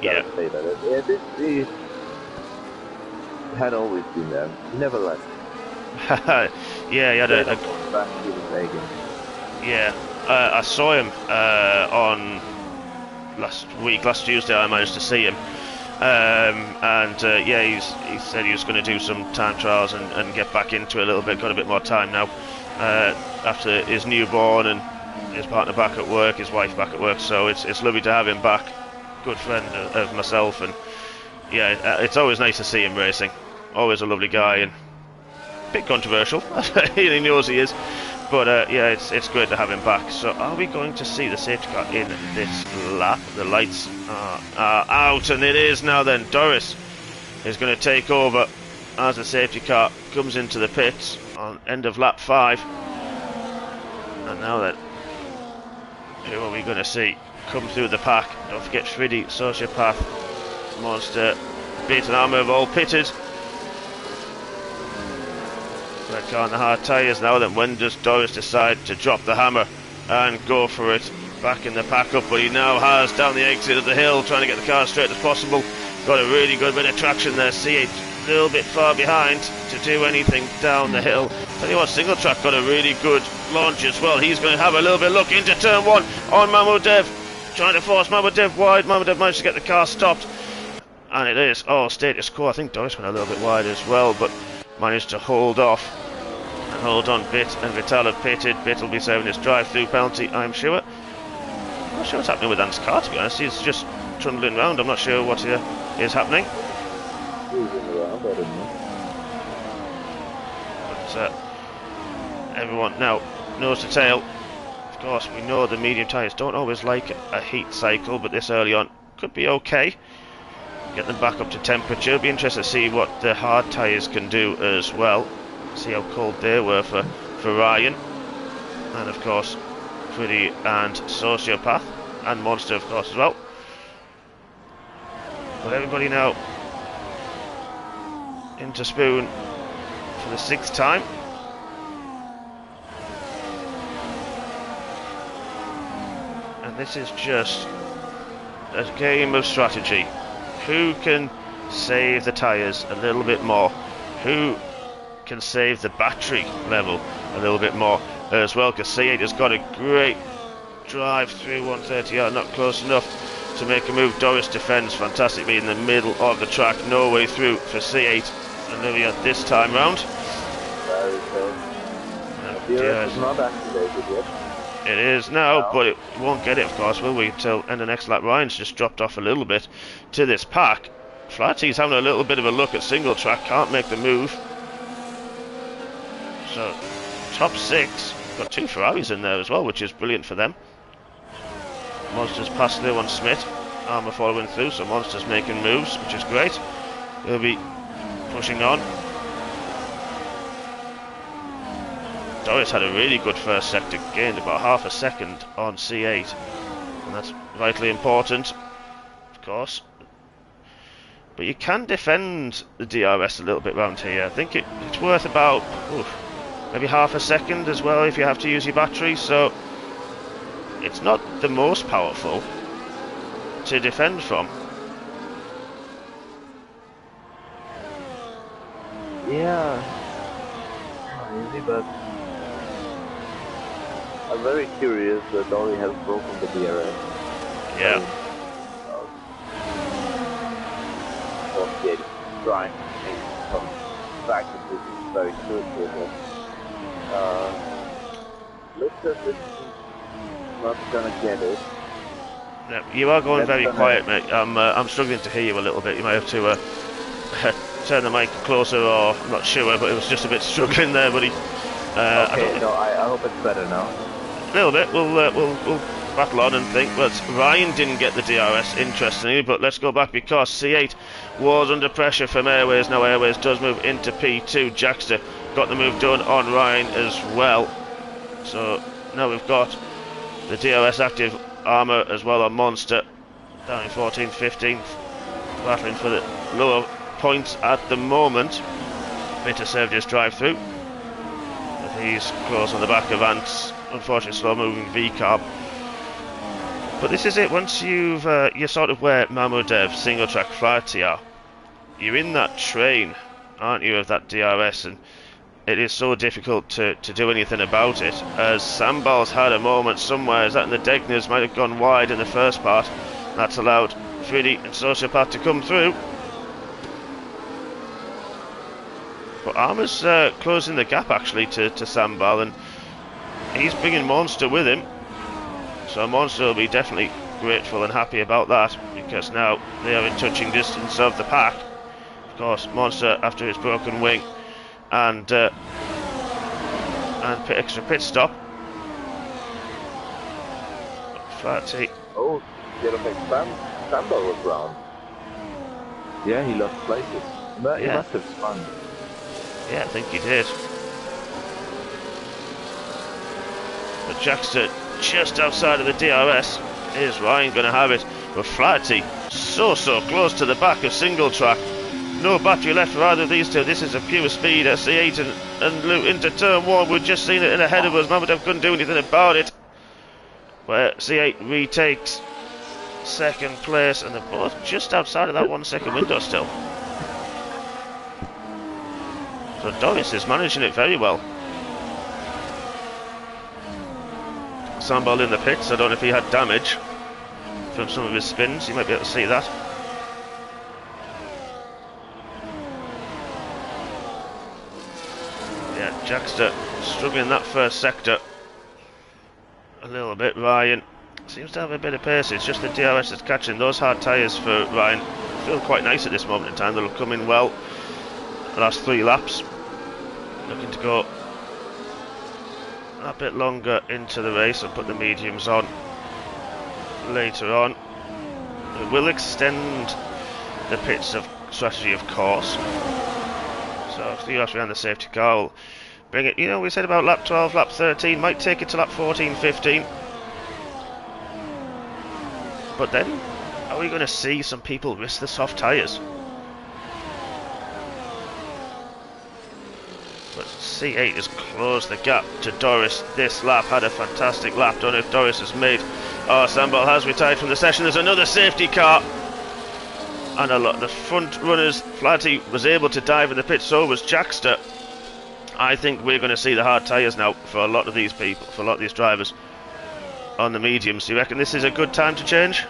S1: Yeah.
S2: Say that. He had always been there. He never left.
S1: Yeah, he had a
S2: back to the Vegas.
S1: Yeah, I saw him on last Tuesday. I managed to see him, and yeah, he said he was going to do some time trials and get back into it a little bit. Got a bit more time now after his newborn and his partner back at work, his wife back at work. So it's lovely to have him back. Good friend of myself, and yeah, it's always nice to see him racing. Always a lovely guy, and bit controversial. He knows he is. But yeah, it's great to have him back. So are we going to see the safety car in this lap? The lights are out, and it is now then. Doris is going to take over as the safety car comes into the pits on end of lap 5. And now then, who are we going to see come through the pack? Don't forget Friddy, Sociopath, Monster, Bit and Armour have all pitted. Red car on the hard tyres now. Then when does Doris decide to drop the hammer and go for it? Back in the pack up, but he now has down the exit of the hill, trying to get the car as straight as possible. Got a really good bit of traction there. C8 a little bit far behind to do anything down the hill. Tell you what, Single Track got a really good launch as well. He's going to have a little bit look into turn 1 on Mamodev, trying to force Mamodev wide. Mamodev managed to get the car stopped, and it is status quo. I think Doris went a little bit wide as well, but managed to hold off and hold on. Bit and Vital have pitted. Bit will be serving his drive-through penalty, I'm sure. I'm not sure what's happening with Ant's car, to be honest. He's just trundling around. I'm not sure what is happening. But everyone now nose to tail. Of course, we know the medium tyres don't always like a heat cycle, but this early on could be okay. Get them back up to temperature. Be interested to see what the hard tyres can do as well. See how cold they were for Ryan. And of course, Freddy and Sociopath. And Monster, of course, as well. But everybody now into Spoon for the 6th time. And this is just a game of strategy. Who can save the tyres a little bit more? Who can save the battery level a little bit more as well? Because C8 has got a great drive through 130, not close enough to make a move. Doris defends fantastically in the middle of the track. No way through for C8. And there we are this time round.
S2: Very close. DRS is not activated yet.
S1: It is now, but it won't get it, of course, will we, until end of next lap. Ryan's just dropped off a little bit to this pack. Flatty's having a little bit of a look at Single Track, can't make the move. So, top 6. Got 2 Ferraris in there as well, which is brilliant for them. Monster's passed through on Smith. Armour following through, so Monster's making moves, which is great. He'll be pushing on. Doris had a really good first sector, gained about half a second on C8, and that's vitally important, of course. But you can defend the DRS a little bit round here. I think it's worth about maybe half a second as well if you have to use your battery, so it's not the most powerful to defend from.
S2: Yeah, not easy, but I'm very curious that Dory has broken the DRS.
S1: Yeah.
S2: Trying to make some practice, which is very good. Looks as if he's not gonna get it.
S1: No, you are going very quiet, mate. I'm struggling to hear you a little bit. You might have to turn the mic closer, or I'm not sure, but it was just a bit struggling there, buddy.
S2: Okay, I hope it's better now.
S1: A little bit. We'll battle on and think. Well, Ryan didn't get the DRS, interestingly, but let's go back because C8 was under pressure from Airways. Now Airways does move into P2. Jackster got the move done on Ryan as well. So now we've got the DRS active Armour as well on Monster. Down in 14th, 15th. Battling for the lower points at the moment. Bitter served his drive through. But he's close on the back of Ant's unfortunately slow moving V-carb. But this is it. Once you're sort of where Mamodev, Single Track, Flaherty are, you're in that train, aren't you, of that DRS, and it is so difficult to do anything about it. As Sambal's had a moment somewhere, as that in the Degners might have gone wide in the first part. That's allowed Friddy and Sociopath to come through. But Armour's closing the gap actually to Sambal, and he's bringing Monster with him. So Monster will be definitely grateful and happy about that, because now they are in touching distance of the pack. Of course, Monster, after his broken wing, and extra pit stop. Flatty.
S2: Oh, Sandal was round. Yeah, he lost places. But he must have spun.
S1: Yeah, I think he did. But Jackster just outside of the DRS. Is Ryan going to have it? But Flaherty so close to the back of single track. No battery left for either of these two. This is a pure speed. C8 and Lou into turn one. We've just seen it in ahead of us. Mamadev couldn't do anything about it. Where C8 retakes second place, and they're both just outside of that 1 second window still. So Doris is managing it very well. Sambal in the pits. I don't know if he had damage from some of his spins. You might be able to see that. Yeah, Jackster struggling in that first sector a little bit. Ryan seems to have a bit of pace. It's just the DRS that's catching. Those hard tyres for Ryan feel quite nice at this moment in time. They'll come in well the last 3 laps. Looking to go a bit longer into the race and put the mediums on later on. It will extend the pits of strategy, of course. So 3 laps behind the safety car will bring it. You know, we said about lap 12, lap 13, might take it to lap 14, 15. But then, are we going to see some people risk the soft tyres? But C8 has closed the gap to Doris this lap. Had a fantastic lap. Don't know if Doris has made. Oh, Sambal has retired from the session. There's another safety car. And a lot. The front runners, Flaherty was able to dive in the pit. So was Jackster. I think we're going to see the hard tyres now for a lot of these people, for a lot of these drivers on the mediums. Do you reckon this is a good time to change?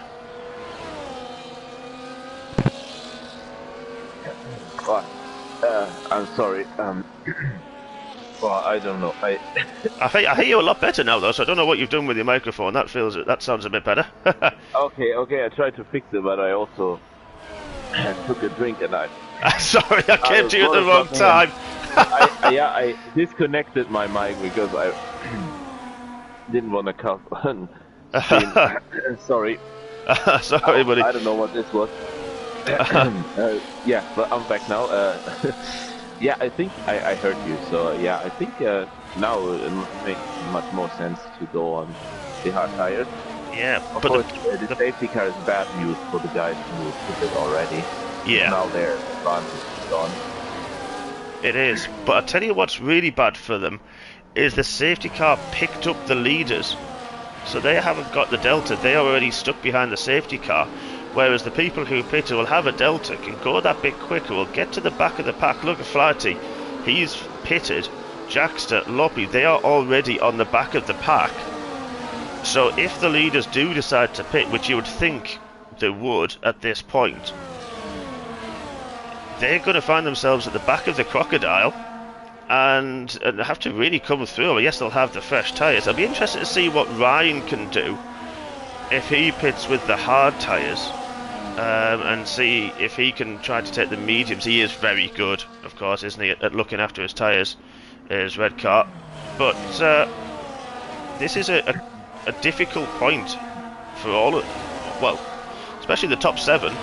S2: I'm sorry. Well, I don't know.
S1: I hear you a lot better now, though. So I don't know what you've done with your microphone. That sounds a bit better.
S2: Okay. I tried to fix it, but I also took a drink and
S1: sorry, I came to you at the wrong time.
S2: I disconnected my mic because I didn't want to cuss. Sorry.
S1: Sorry, buddy.
S2: I don't know what this was. Yeah, but I'm back now. Yeah, I think I heard you. So yeah, I think now it makes much more sense to go on the hard tires.
S1: Yeah,
S2: of course, the safety car is bad news for the guys who put it already.
S1: Yeah.
S2: Now their advantage is gone.
S1: It is, but I tell you what's really bad for them is the safety car picked up the leaders, so they haven't got the delta. They are already stuck behind the safety car. Whereas the people who pitted will have a delta, can go that bit quicker, will get to the back of the pack. Look at Flaherty, he's pitted. Jackster, Loppy, they are already on the back of the pack. So if the leaders do decide to pit, which you would think they would at this point, they're going to find themselves at the back of the crocodile and have to really come through. Well, yes, they'll have the fresh tyres. I'll be interested to see what Ryan can do if he pits with the hard tyres. And see if he can try to take the mediums. He is very good, of course, isn't he, at looking after his tyres, his red car. But this is a difficult point for all of, well, especially the top 7,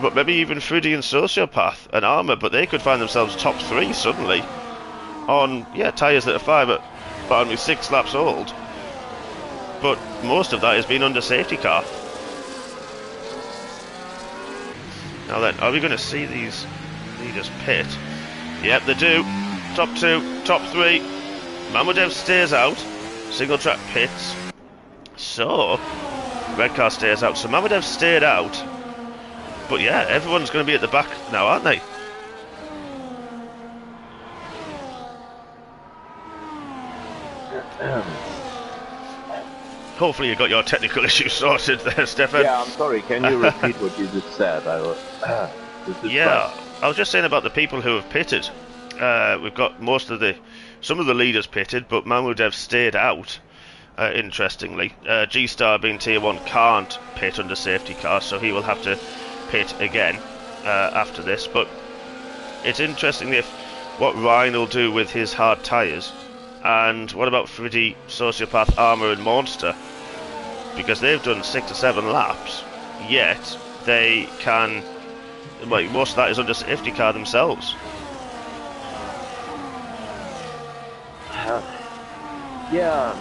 S1: but maybe even Fruity and Sociopath and Armour, but they could find themselves top 3 suddenly on, tyres that are 6 laps old. But most of that has been under safety car. Now then, are we going to see these leaders pit? Yep, they do. Top 2, top 3. Mamudev stays out. Single track pits. So, red car stays out. So Mamudev stayed out. But yeah, everyone's going to be at the back now, aren't they? Hopefully you got your technical issue sorted there, Stefan.
S2: Yeah, I'm sorry. Can you repeat what you just said?
S1: I was just saying about the people who have pitted. We've got some of the leaders pitted, but Mamudev stayed out. Interestingly, G-Star being tier 1 can't pit under safety car, so he will have to pit again after this. But it's interesting if what Ryan will do with his hard tyres, and what about Friddy, Sociopath, Armour and Monster, because they've done 6 or 7 laps, yet they can, well, most of that is under safety car themselves.
S2: Yeah,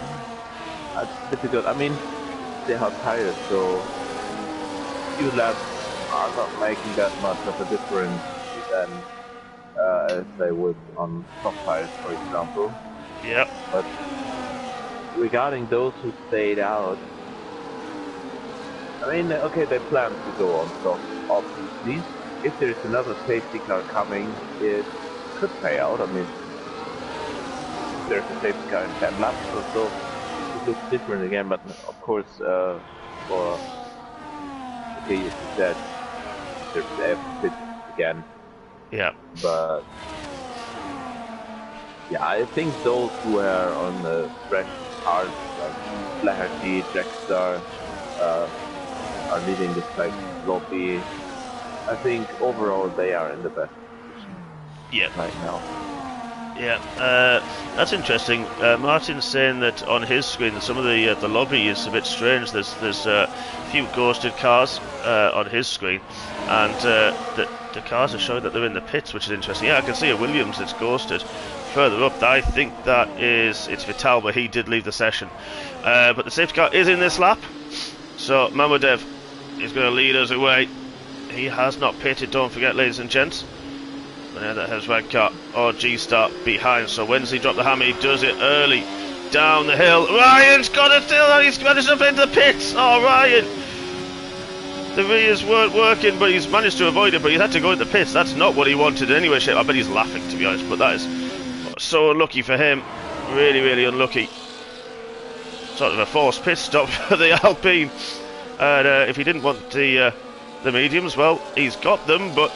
S2: that's difficult. I mean, they have tires, so few laps are not making that much of a difference than as they would on top tires, for example.
S1: Yep.
S2: But regarding those who stayed out, I mean, okay, they plan to go on top, obviously. If there's another safety car coming, it could pay out. I mean, if there's a safety car in 10 laps or so, it looks different again, but of course, for, okay, as you said, there's the F6 again.
S1: Yeah.
S2: But yeah, I think those who are on the fresh cars like Flaherty, Jackstar, are leading this type lobby. I think overall they are in the best position right now.
S1: Yeah, that's interesting. Martin's saying that on his screen some of the lobby is a bit strange. There's a few ghosted cars on his screen, and the cars are showing that they're in the pits, which is interesting. Yeah, I can see a Williams that's ghosted. Further up, I think it's Vital, but he did leave the session. But the safety car is in this lap, so Mamodev is going to lead us away. He has not pitted, don't forget, ladies and gents. And that has red car or G-Star behind, so when does he drop the hammer? He does it early down the hill. Ryan's got it still, and he's managed up into the pits. Oh, Ryan, the rears weren't working, but he's managed to avoid it, but he had to go in the pits. That's not what he wanted in any way, shape. I bet he's laughing, to be honest, but that is so unlucky for him. Really, really unlucky. Sort of a forced pit stop for the Alpine, and if he didn't want the mediums, well, he's got them, but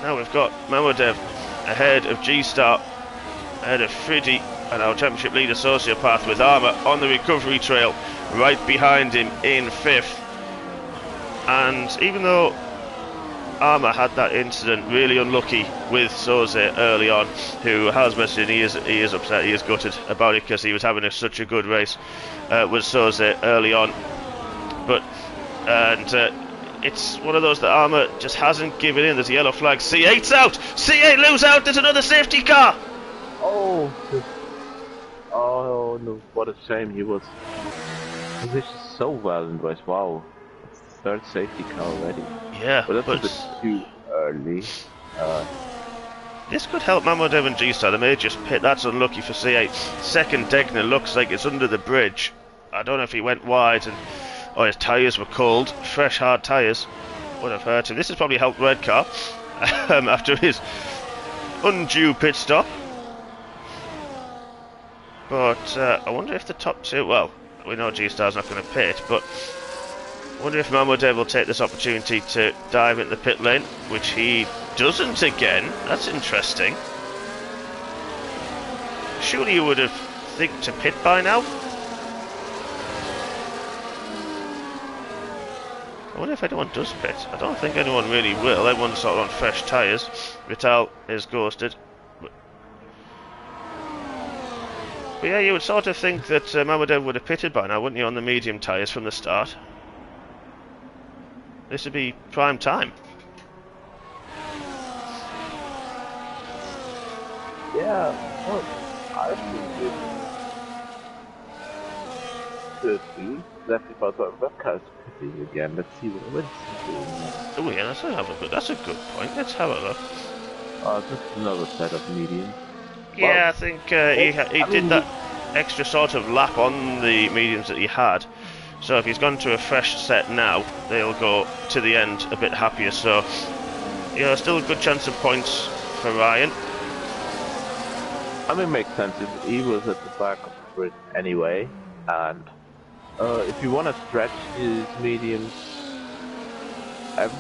S1: now we've got Mamodev ahead of G-Star, ahead of Friddy, and our championship leader Sociopath with Armour on the recovery trail, right behind him in 5th. And even though Armour had that incident, really unlucky with Soze early on, who has messaged in, he is upset, he is gutted about it because he was having such a good race with Soze early on. But, it's one of those that Armour just hasn't given in. There's a yellow flag. C8's out! C8 lose out! There's another safety car!
S2: Oh no, what a shame. He was positioned so well in race. Wow. It's the 3rd safety car already.
S1: Yeah,
S2: but that's a bit too early.
S1: This could help Mamodev and G-Star. They may just pit. That's unlucky for C8. Second Degner looks like it's under the bridge. I don't know if he went wide and his tyres were cold. Fresh hard tyres would have hurt him. This has probably helped Red Car after his undue pit stop. But I wonder if the top 2, well, we know G-Star's not going to pit, but I wonder if Mamodev will take this opportunity to dive into the pit lane, which he doesn't again. That's interesting. Surely you would have think to pit by now. I wonder if anyone does pit. I don't think anyone really will. Everyone's sort of on fresh tyres. Vital is ghosted. But yeah, you would sort of think that Mamodev would have pitted by now, wouldn't you, on the medium tyres from the start? This would be prime time.
S2: Yeah, well, I think it could be. Left about what webcast pitting again. Let's see what it's doing.
S1: Oh yeah, that's a good point. Let's have a look.
S2: Just another set of mediums.
S1: Yeah,
S2: well,
S1: I think he did that extra sort of lap on the mediums that he had. So if he's gone to a fresh set now, they'll go to the end a bit happier. So yeah, still a good chance of points for Ryan.
S2: I mean, it makes sense if he was at the back of the grid anyway, and if you want to stretch his mediums at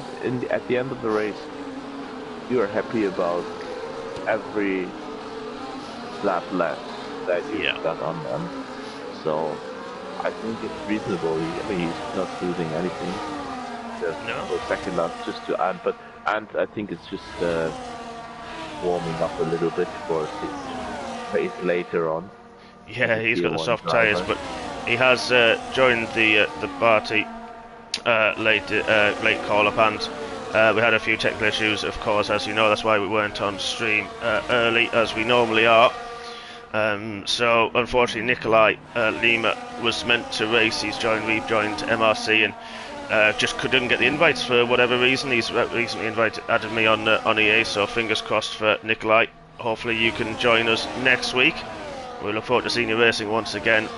S2: the end of the race, you are happy about every lap left that you've got on them. So I think it's reasonable. I mean, he's not losing anything. Just for second lap, just to add. And I think it's just warming up a little bit for his race later on.
S1: Yeah, he's got the
S2: Tier 1
S1: soft
S2: driver.
S1: tyres, but he has joined the party late call-up, and we had a few technical issues, of course, as you know. That's why we weren't on stream early as we normally are. So unfortunately, Nikolai Lima was meant to race. He's rejoined MRC, and just couldn't get the invites for whatever reason. He's recently added me on EA, so fingers crossed for Nikolai. Hopefully you can join us next week. We look forward to seeing you racing once again.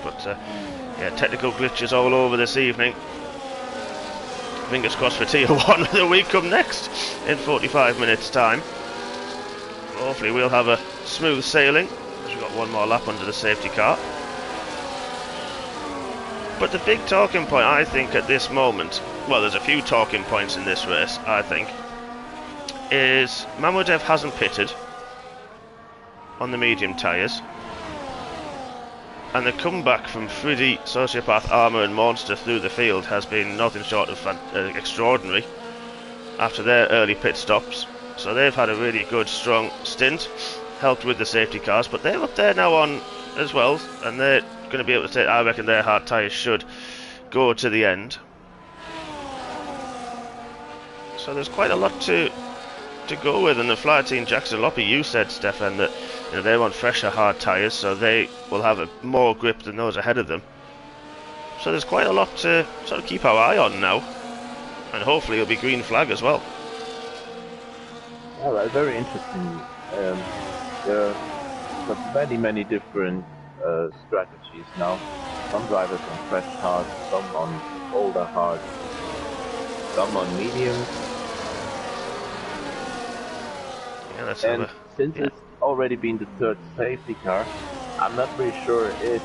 S1: But yeah, technical glitches all over this evening. Fingers crossed for Tier 1 the week come next in 45 minutes time. Hopefully we'll have a smooth sailing, as we've got one more lap under the safety car. But the big talking point, I think, at this moment, well, there's a few talking points in this race, I think, is Mamudev hasn't pitted on the medium tyres, and the comeback from Friddy, Sociopath, Armour and Monster through the field has been nothing short of extraordinary after their early pit stops. So they've had a really good, strong stint, helped with the safety cars, but they're up there now on as well, and they're going to be able to take, I reckon their hard tyres should go to the end. So there's quite a lot to go with, and the Flyer team, Jackson Loppy, you said, Stefan, that they want fresher hard tyres, so they will have more grip than those ahead of them. So there's quite a lot to sort of keep our eye on now, and hopefully it'll be green flag as well.
S2: Yeah, very interesting. There are many different strategies now. Some drivers on fresh hard, some on older hard, some on medium.
S1: Yeah, that's
S2: and since it's already been the third safety car, I'm not really sure it's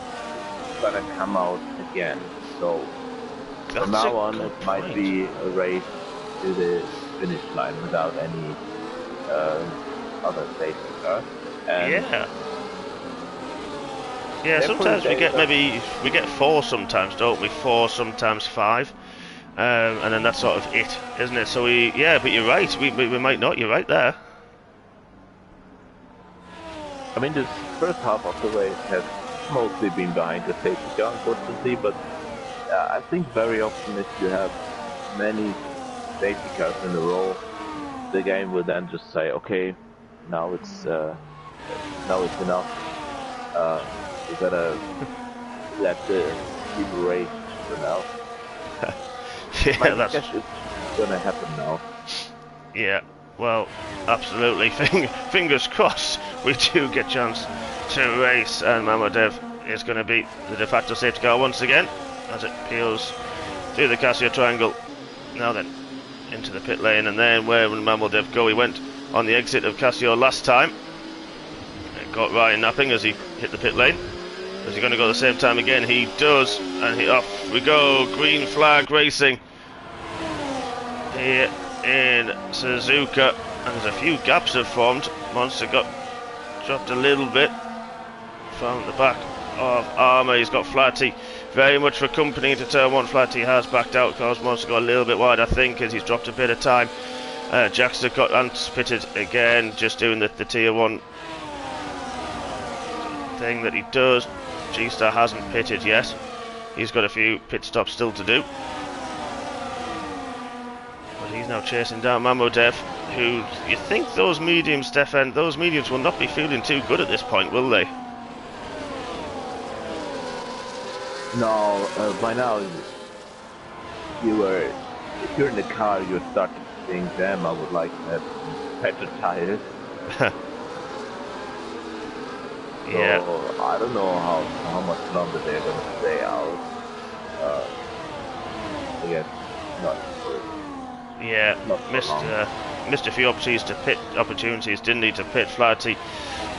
S2: gonna come out again. So from now on, it might be a race to the finish line without any other safety car. And
S1: yeah, sometimes we get 4 sometimes, don't we? 4, sometimes 5. And then that's sort of it, isn't it? So but you're right, we might not, you're right there.
S2: I mean, this first half of the race has mostly been behind the safety car, unfortunately, but I think very often if you have many safety cars in a row, the game will then just say, okay, now it's enough. You gotta let the people race for now.
S1: Yeah,
S2: I guess it's gonna happen now.
S1: Yeah, well, absolutely. Fingers crossed we do get a chance to race, and Mamudev is going to be the de facto safety car once again as it peels through the Casio triangle. Now then, into the pit lane, and then where will Mamudev go? He went on the exit of Casio last time. It got Ryan napping as he hit the pit lane. Is he going to go the same time again? He does, and off we go. Green flag racing here in Suzuka, and there's a few gaps have formed. Monster got dropped a little bit from the back of Armour. He's got Flatty very much for company into turn 1. Flatty has backed out because Monster got a little bit wide, I think, as he's dropped a bit of time. Jackson got pitted again, just doing the tier 1 thing that he does. G-Star hasn't pitted yet. He's got a few pit stops still to do. But he's now chasing down Mamudev, who you think those mediums, Stefan, those mediums will not be feeling too good at this point, will they?
S2: No, by now, if you're in the car, you're starting to think, damn, I would like to have better tires.
S1: Yeah.
S2: So, I don't know how much longer they're going to stay out. I guess not.
S1: Yeah,
S2: not
S1: missed a few opportunities, didn't need to pit. Flaherty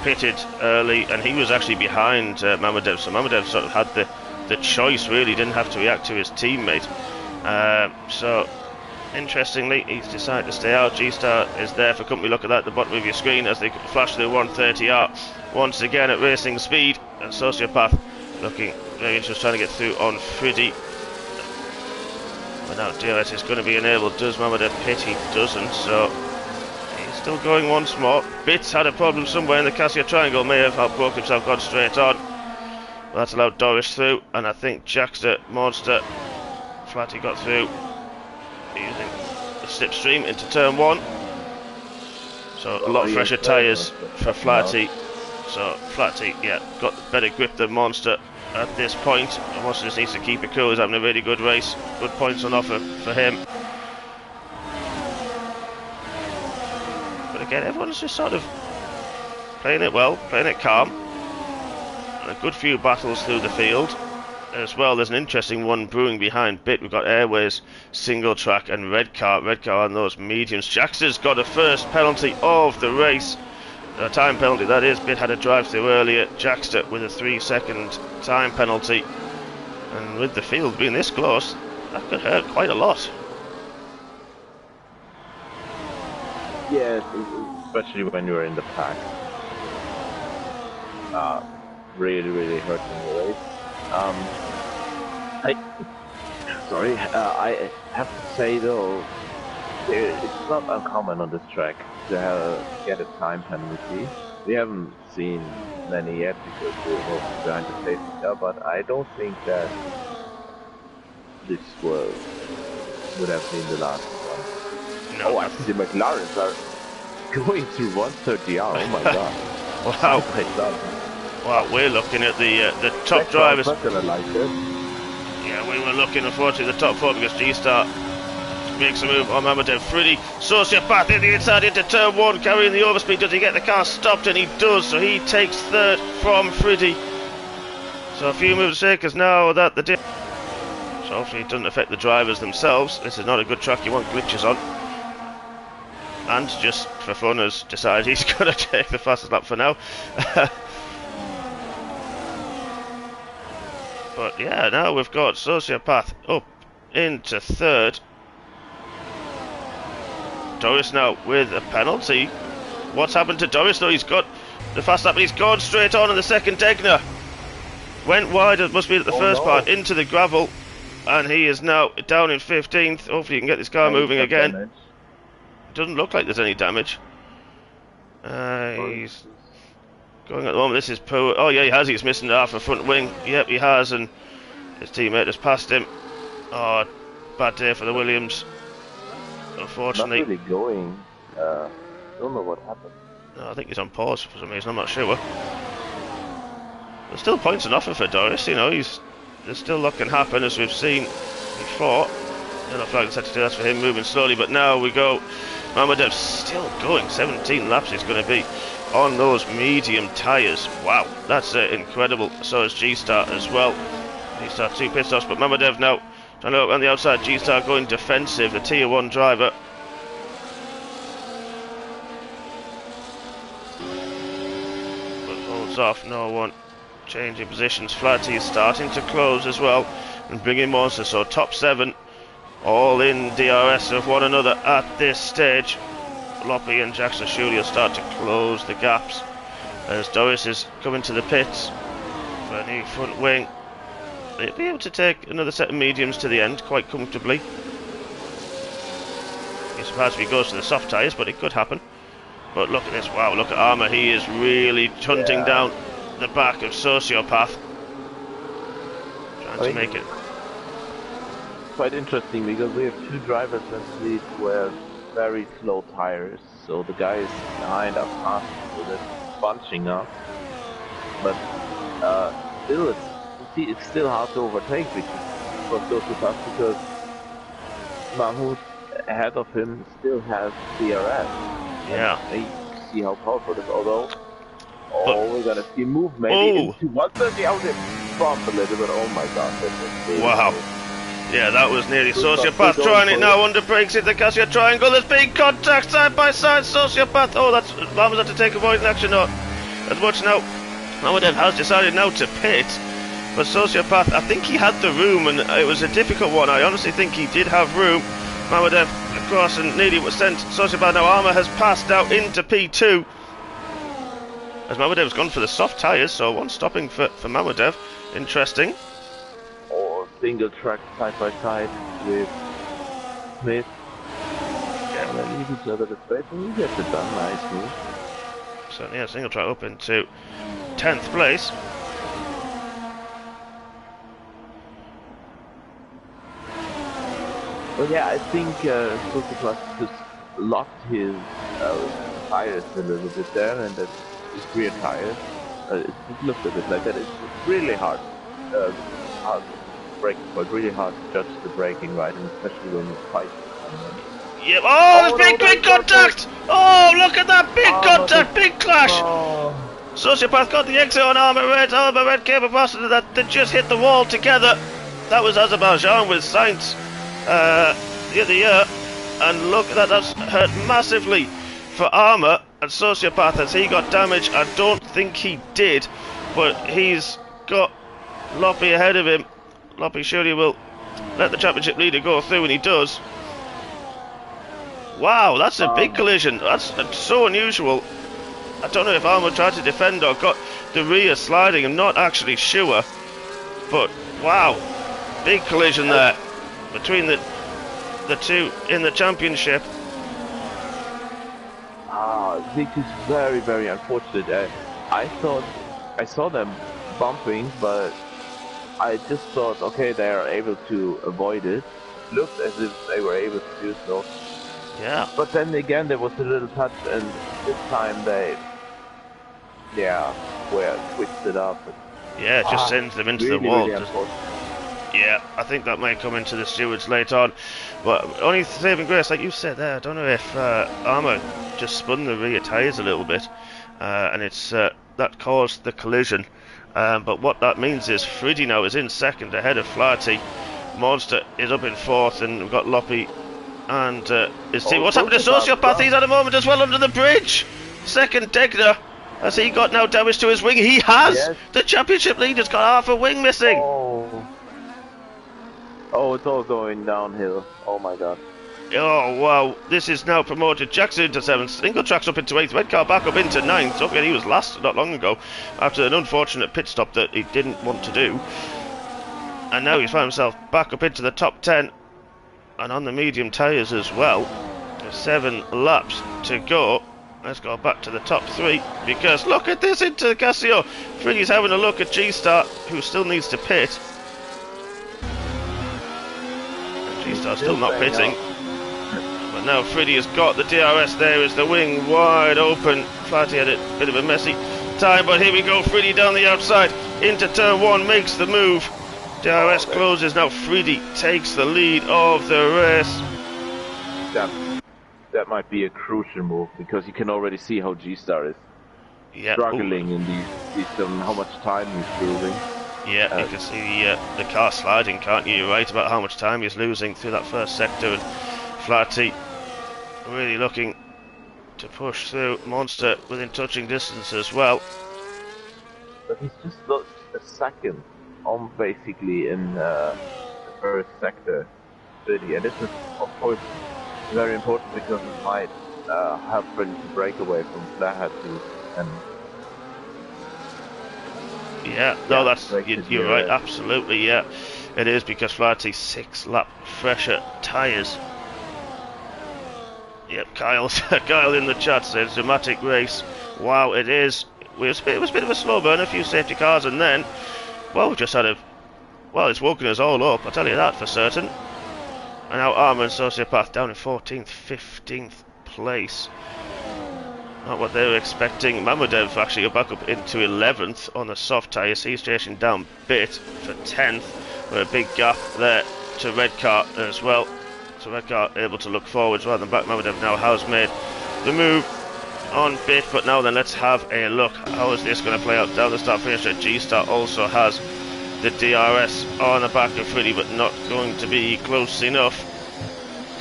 S1: pitted early, and he was actually behind Mamudev, so Mamudev sort of had the choice, really, didn't have to react to his teammate. So, interestingly, he's decided to stay out. G-Star is there for company. Look at that at the bottom of your screen as they flash the 130R once again at racing speed. And Sociopath looking very interested, trying to get through on Friddy. But now DRS is going to be enabled. Does Mamudev pit? He doesn't, so he's still going once more. Bits had a problem somewhere in the Cassia Triangle, may have outbroke himself, gone straight on. Well, that's allowed Doris through, and I think Jackster, Monster, Flatty got through using the slipstream into turn 1. So a lot fresher tyres for Flatty. So Flatty, yeah, got better grip than Monster at this point. Monster just needs to keep it cool. He's having a really good race. Good points on offer for him. But again, everyone's just sort of playing it well, playing it calm. And a good few battles through the field. As well, there's an interesting one brewing behind Bit. We've got Airways, Single Track and Red Car on those mediums. Jackster's got a first penalty of the race. A time penalty, that is. Bit had a drive through earlier. Jackster with a 3-second time penalty. And with the field being this close, that could hurt quite a lot.
S2: Yeah, especially when you're in the pack. Really hurting the race. I have to say though, it's not uncommon on this track to get a time penalty. We haven't seen many yet because we're mostly behind the safety car, but I don't think that this would have been the last one.
S1: No.
S2: Oh, I see the McLarens are going through 130R. Oh my god!
S1: Wow. Well, we're looking at the top drivers.
S2: Not gonna like it.
S1: Yeah, we were looking, unfortunately, the top 4 because G-Star makes a move on Mamadou. Friddy, Sociopath in the inside into turn 1, carrying the overspeed. Does he get the car stopped? And he does, so he takes 3rd from Friddy. So a few moves takers now that the dip. So hopefully it doesn't affect the drivers themselves. This is not a good track you want glitches on. And just for fun has decided he's going to take the fastest lap for now. But yeah, now we've got Sociopath up into 3rd. Doris now with a penalty. What's happened to Doris though? He's got the fast lap, but he's gone straight on in the second Degner. Went wide, it must be at the first part, into the gravel. And he is now down in 15th. Hopefully you can get this car moving again.
S2: Damage.
S1: Doesn't look like there's any damage. He's going at the moment. This is poor. Oh yeah, he has. He's missing half a front wing. Yep, he has, and his teammate has passed him. Oh, bad day for the Williams. Unfortunately.
S2: Not really going. Don't know what happened.
S1: No, I think he's on pause for some reason. I'm not sure. There's still points on offer for Doris. You know, there's still a lot can happen as we've seen before. Yellow flag set to do that for him, moving slowly. But now we go. Mamadev's still going. 17 laps is going to be on those medium tyres. Wow, that's incredible. So is G-Star as well. G-Star 2 pit stops, but Mamadev now trying to look on the outside. G-Star going defensive, the tier 1 driver. But holds off, no one changing positions. Flatty is starting to close as well and bringing monsters. So top 7 all in DRS of one another at this stage. Loppy and Jackson surely will start to close the gaps as Doris is coming to the pits for a new front wing. They'll be able to take another set of mediums to the end quite comfortably. It's surprised if he goes to the soft tyres, but it could happen. But look at this, wow, look at Armour, he is really hunting down the back of Sociopath. Trying to make it.
S2: Quite interesting because we have 2 drivers that lead with very slow tires, so the guys behind are fast with it, bunching up. But still, it's still hard to overtake for Sociopath because Mahmoud ahead of him still has DRS.
S1: Yeah.
S2: And you see how powerful it is, although we're gonna see move maybe into 130 out in front a little bit. Oh my god, that's a
S1: wow. Yeah, that was nearly Sociopath trying it now, under brakes hit the Cassia Triangle, there's big contact side by side, Sociopath, oh that's, Lama's had to take avoiding action, no, as much now, Mamadev has decided now to pit, but Sociopath, I think he had the room, and it was a difficult one, I honestly think he did have room, Mamadev across and nearly was sent, Sociopath now, Armour has passed out into P2, as Mamadev's gone for the soft tyres, so one stopping for Mamadev, interesting.
S2: Single track side by side with Smith.
S1: Yeah.
S2: And then leave each other the space and we get it done. Nice move.
S1: So yeah, single track up into 10th place.
S2: Well, yeah, I think Sosa just locked his tires a little bit there, and that his rear tires. It looked a bit like that. It's really hard, hard braking, but really hard to judge the braking, right? And especially when you fight.
S1: Yep. Oh, there's big contact! Oh, look at that big contact, big clash!
S2: Oh.
S1: Sociopath got the exit on Armour Red. Armour Red came across that they just hit the wall together. That was Azerbaijan with Sainz the other year, and look at that, that's hurt massively for Armour. And Sociopath, as he got damaged, I don't think he did, but he's got Loppy ahead of him. Loppy surely will let the championship leader go through, and he does. Wow, that's a big collision. That's so unusual. I don't know if Armour tried to defend or got the rear sliding. I'm not actually sure, but wow, big collision there between the two in the championship.
S2: This is very, very unfortunate. I saw them bumping, but I just thought, okay, they are able to avoid it. Looked as if they were able to do so.
S1: Yeah.
S2: But then again, there was a little touch, and this time they, were twisted up.
S1: Yeah, it just sends them into
S2: really,
S1: the wall.
S2: Really
S1: yeah, I think that may come into the stewards later on. But only saving grace, like you said there, I don't know if Armour just spun the rear tyres a little bit, and it's that caused the collision. But what that means is Friddy now is in second ahead of Flaherty. Monster is up in fourth, and we've got Loppy and his team. What's happened to Sociopath? He's at a moment as well under the bridge. Second Degner. Has he got now damage to his wing? He has! Yes. The championship leader's got half a wing missing.
S2: Oh, it's all going downhill. Oh my god.
S1: Oh wow, this is now promoted. Jackson into 7th, Single Track's up into 8th, Redcar back up into 9th. Okay, he was last not long ago after an unfortunate pit stop that he didn't want to do. And now he's found himself back up into the top 10 and on the medium tyres as well. There's 7 laps to go. Let's go back to the top 3 because look at this into Casio. Friddy's having a look at G-Star, who still needs to pit. G-Star's still not pitting. But now Friddy has got the DRS. There is the wing wide open. Flaherty had a bit of a messy time, but here we go. Friddy down the outside into turn 1, makes the move. DRS closes. Now Friddy takes the lead of the race.
S2: That might be a crucial move because you can already see how G-Star is struggling in these how much time he's losing.
S1: Yeah, you can see the car sliding, can't you? You're right about how much time he's losing through that first sector, and Flaherty really looking to push through. Monster within touching distance as well.
S2: But he's just lost a second on basically in the first sector 30, and this is of course very important because it might help Freddy to break away from Flaherty and.
S1: Yeah, no, that's you're right, absolutely, yeah, it is because Flaherty's 6 lap fresher tyres. Yep, Kyle in the chat says dramatic race. Wow, it is. It was a bit of a slow burn, a few safety cars, and then, well, we just had it's woken us all up. I'll tell you that for certain. And now Armour and Sociopath down in 14th, 15th place. Not what they were expecting. Mamudev actually got back up into 11th on the soft tyres. He's chasing down a bit for 10th. With a big gap there to Redcar as well. So Redcar able to look forwards rather than back. Mamudev now has made the move on bit. But now then, let's have a look. How is this going to play out down the start finish? G-Star also has the DRS on the back of Friddy, but not going to be close enough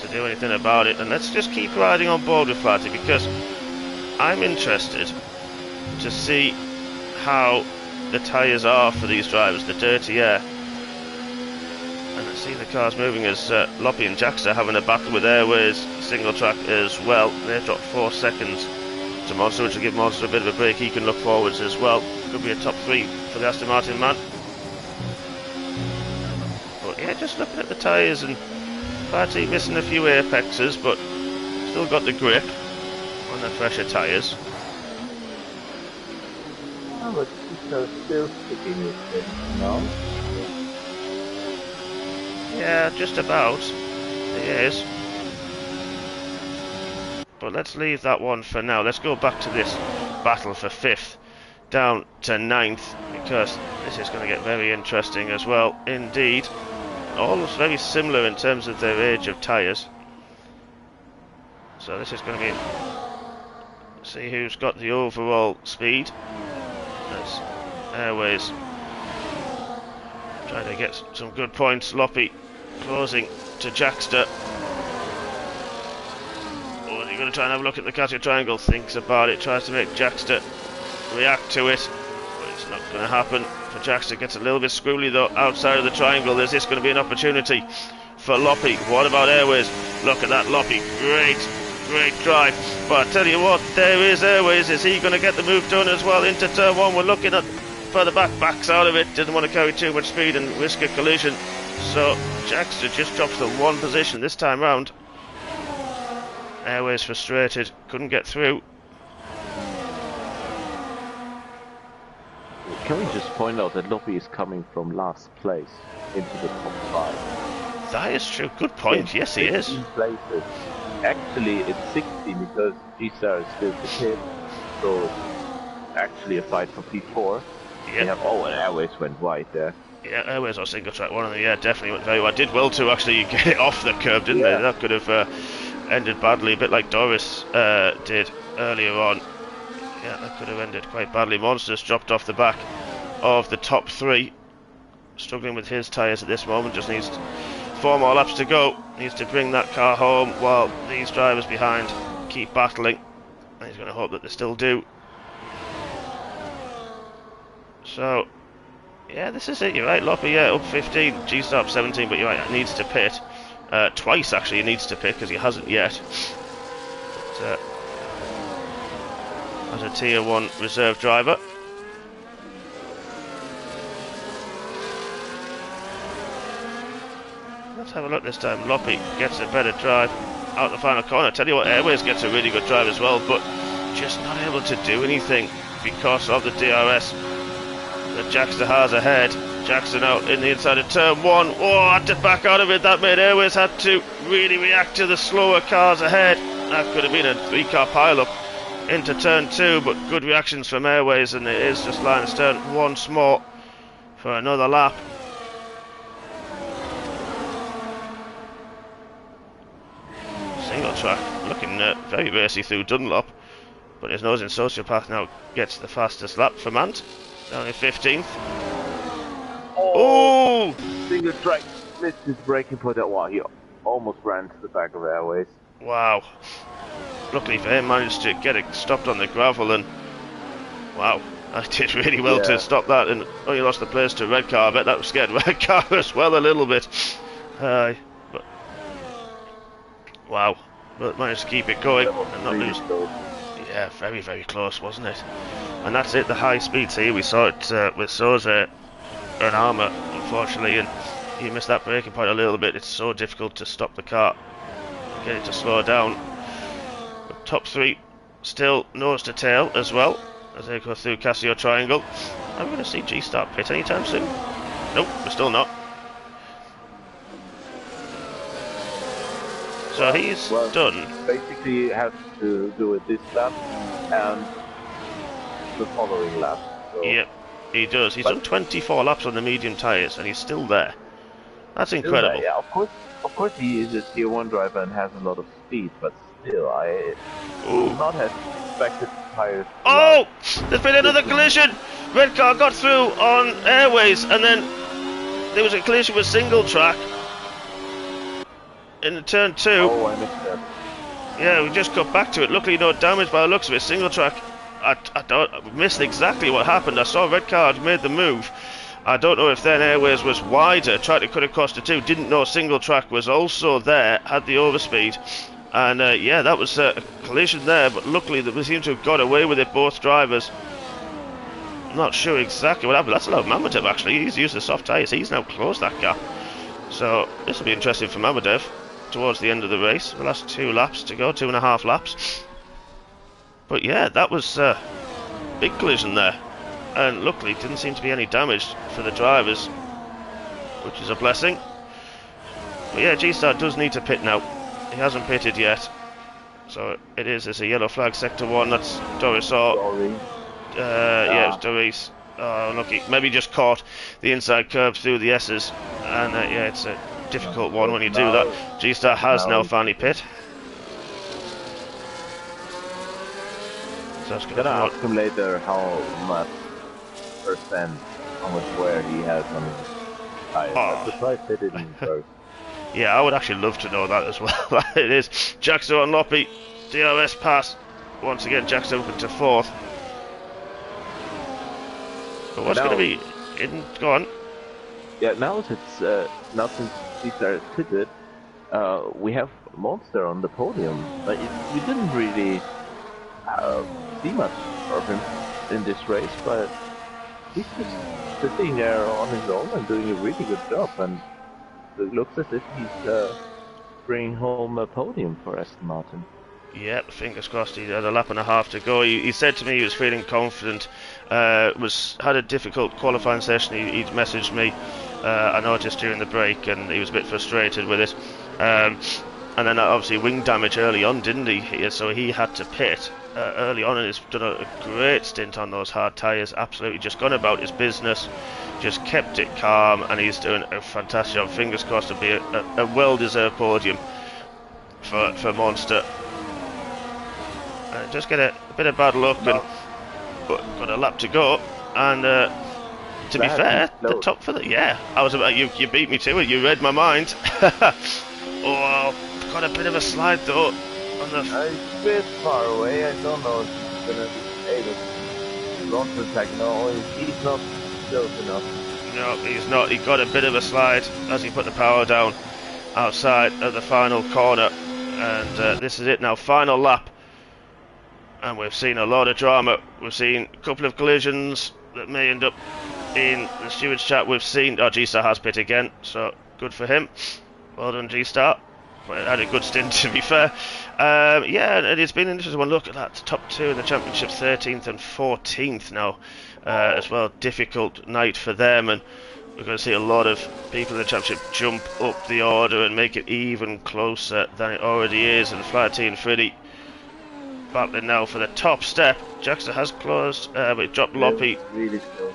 S1: to do anything about it. And let's just keep riding on board with Flaherty because I'm interested to see how the tyres are for these drivers, the dirty air. And I see the cars moving as Loppy and Jax are having a battle with Airways, Single Track as well. They've dropped 4 seconds to Monster, which will give Monster a bit of a break. He can look forwards as well. Could be a top 3 for the Aston Martin man. But yeah, just looking at the tyres and Flaherty missing a few apexes, but still got the grip on the fresher tyres.
S2: Oh, but G-Star still sticking with it, no?
S1: Yeah, just about. He is. But let's leave that one for now. Let's go back to this battle for 5th down to 9th, because this is going to get very interesting as well indeed. All very similar in terms of their age of tyres. So this is going to be... see who's got the overall speed. That's Airways trying to get some good points. Loppy closing to Jackster. Oh, you're going to try and have a look at the Casio triangle. Thinks about it, tries to make Jackster react to it, but it's not going to happen. For Jackster, gets a little bit squirrely though outside of the triangle. Is this going to be an opportunity for Loppy? What about Airways? Look at that, Loppy. Great drive. But I tell you what, there is Airways. Is he going to get the move done as well into turn 1? We're looking at further back, backs out of it. Didn't want to carry too much speed and risk a collision. So Jackster just drops to 1 position this time round. Airways frustrated, couldn't get through.
S2: Can we just point out that Loppy is coming from last place into the top 5?
S1: That is true. Good point. Yes, he is.
S2: 16 places. Actually, it's 16 because G-Star is still to hit, so it's actually a fight for P4.
S1: Yeah.
S2: Oh, and Airways went wide there.
S1: Yeah, Airways or single track one of them. Yeah, definitely went very well. Did well to actually get it off the curb, didn't they? That could have ended badly, a bit like Doris did earlier on. Yeah, that could have ended quite badly. Monsters dropped off the back of the top 3. Struggling with his tyres at this moment. Just needs 4 more laps to go. Needs to bring that car home while these drivers behind keep battling. And he's going to hope that they still do. So, yeah, this is it. You're right, Loppy. Yeah, up 15. G-Star up 17, but you're right. It needs to pit. Twice, actually, he needs to pit because he hasn't yet. But, as a Tier 1 reserve driver. Let's have a look this time. Loppy gets a better drive out the final corner. I tell you what, Airways gets a really good drive as well, but just not able to do anything because of the DRS that Jackster has ahead. Jackson out in the inside of turn 1. Oh, had to back out of it. That made Airways had to really react to the slower cars ahead. That could have been a 3-car pile-up into turn 2, but good reactions from Airways, and it is just line astern once more for another lap. Single track looking very racy through Dunlop, but his nose in Sociopath now gets the fastest lap for Mant, down in 15th. Oh!
S2: Single track missed his braking point. Wow, he almost ran to the back of Airways.
S1: Wow. Luckily for him, managed to get it stopped on the gravel, and wow, I did really well to stop that, and only lost the place to Red Car. I bet that was scared Red Car as well a little bit. But wow, but managed to keep it going and not lose. Yeah, very, very close, wasn't it? And that's it, the high speeds here. We saw it with Souza and Armour, unfortunately, and he missed that braking point a little bit. It's so difficult to stop the car, get it to slow down. But top 3 still nose to tail as well as they go through Casio Triangle. I'm going to see G-Star pit anytime soon. Nope, we're still not. So he's done.
S2: Basically, he has to do it this lap and the following lap. So.
S1: Yep, he does. He's done 24 laps on the medium tyres, and he's still there. That's incredible.
S2: Yeah, of course, he is a Tier 1 driver and has a lot of speed, but still, I would not have expected tyres.
S1: Oh, there's been another collision. Red Car got through on Airways, and then there was a collision with single track in the turn 2.
S2: Oh, I missed that.
S1: Yeah, we just got back to it. Luckily, no damage by the looks of it. Single track. I missed exactly what happened. I saw Red Car had made the move. I don't know if then Airways was wider, tried to cut across the 2, didn't know single track was also there, had the overspeed. And yeah, that was a collision there, but luckily we seem to have got away with it, both drivers. I'm not sure exactly what happened. That's allowed Mamadev actually. He's used the soft tyres. He's now closed that gap. So this will be interesting for Mamadev towards the end of the race. The last 2 laps to go, 2.5 laps. But yeah, that was a big collision there. And luckily, didn't seem to be any damage for the drivers, which is a blessing. But yeah, G-Star does need to pit now. He hasn't pitted yet. So it is, there's a yellow flag, sector 1, that's Doris or... yeah, it was Doris. Oh, unlucky. Maybe just caught the inside curb through the S's. And yeah, it's a difficult one when you do that. G-Star has now finally pit. So that's
S2: gonna ask him later how much percent, how much wear he has on his tires. I'm surprised they didn't first.
S1: Yeah, I would actually love to know that as well. It is Jackson on Loppy, DRS pass. Once again, Jack's open to 4th. But what's going to be in? Go on.
S2: Yeah, now since G-Star is pitted, we have Monster on the podium. But we didn't really see much of him in this race, but he's just sitting there on his own and doing a really good job. And it looks as if he's bringing home a podium for Aston Martin.
S1: Yep, fingers crossed. He had a lap and a half to go. He said to me he was feeling confident. Had a difficult qualifying session. He'd messaged me. I noticed during the break, and he was a bit frustrated with it. And then obviously wing damage early on, didn't he? So he had to pit early on, and he's done a great stint on those hard tyres. Absolutely, just gone about his business, just kept it calm, and he's doing a fantastic job. Fingers crossed to be a well-deserved podium for Monster. Just get a bit of bad luck, and but got a lap to go. And to be fair, the top for the I was about you beat me to it. You read my mind. Oh, got a bit of a slide though. On the
S2: a bit far away. I don't know if he's gonna be able to launch attack. No, he's not close enough.
S1: No, he's not. He got a bit of a slide as he put the power down outside of the final corner. And this is it now. Final lap. And we've seen a lot of drama. We've seen a couple of collisions that may end up in the stewards chat. We've seen... Oh, G-Star has pit again, so good for him. Well done, G-Star. Had a good stint, to be fair. Yeah, and it's been an interesting one. Look at that. Top 2 in the championship, 13th and 14th now. As well, difficult night for them. And we're going to see a lot of people in the championship jump up the order and make it even closer than it already is. And Flaherty and Friddy battling now for the top step. Jackson has closed, but he dropped Loppy.
S2: Really close.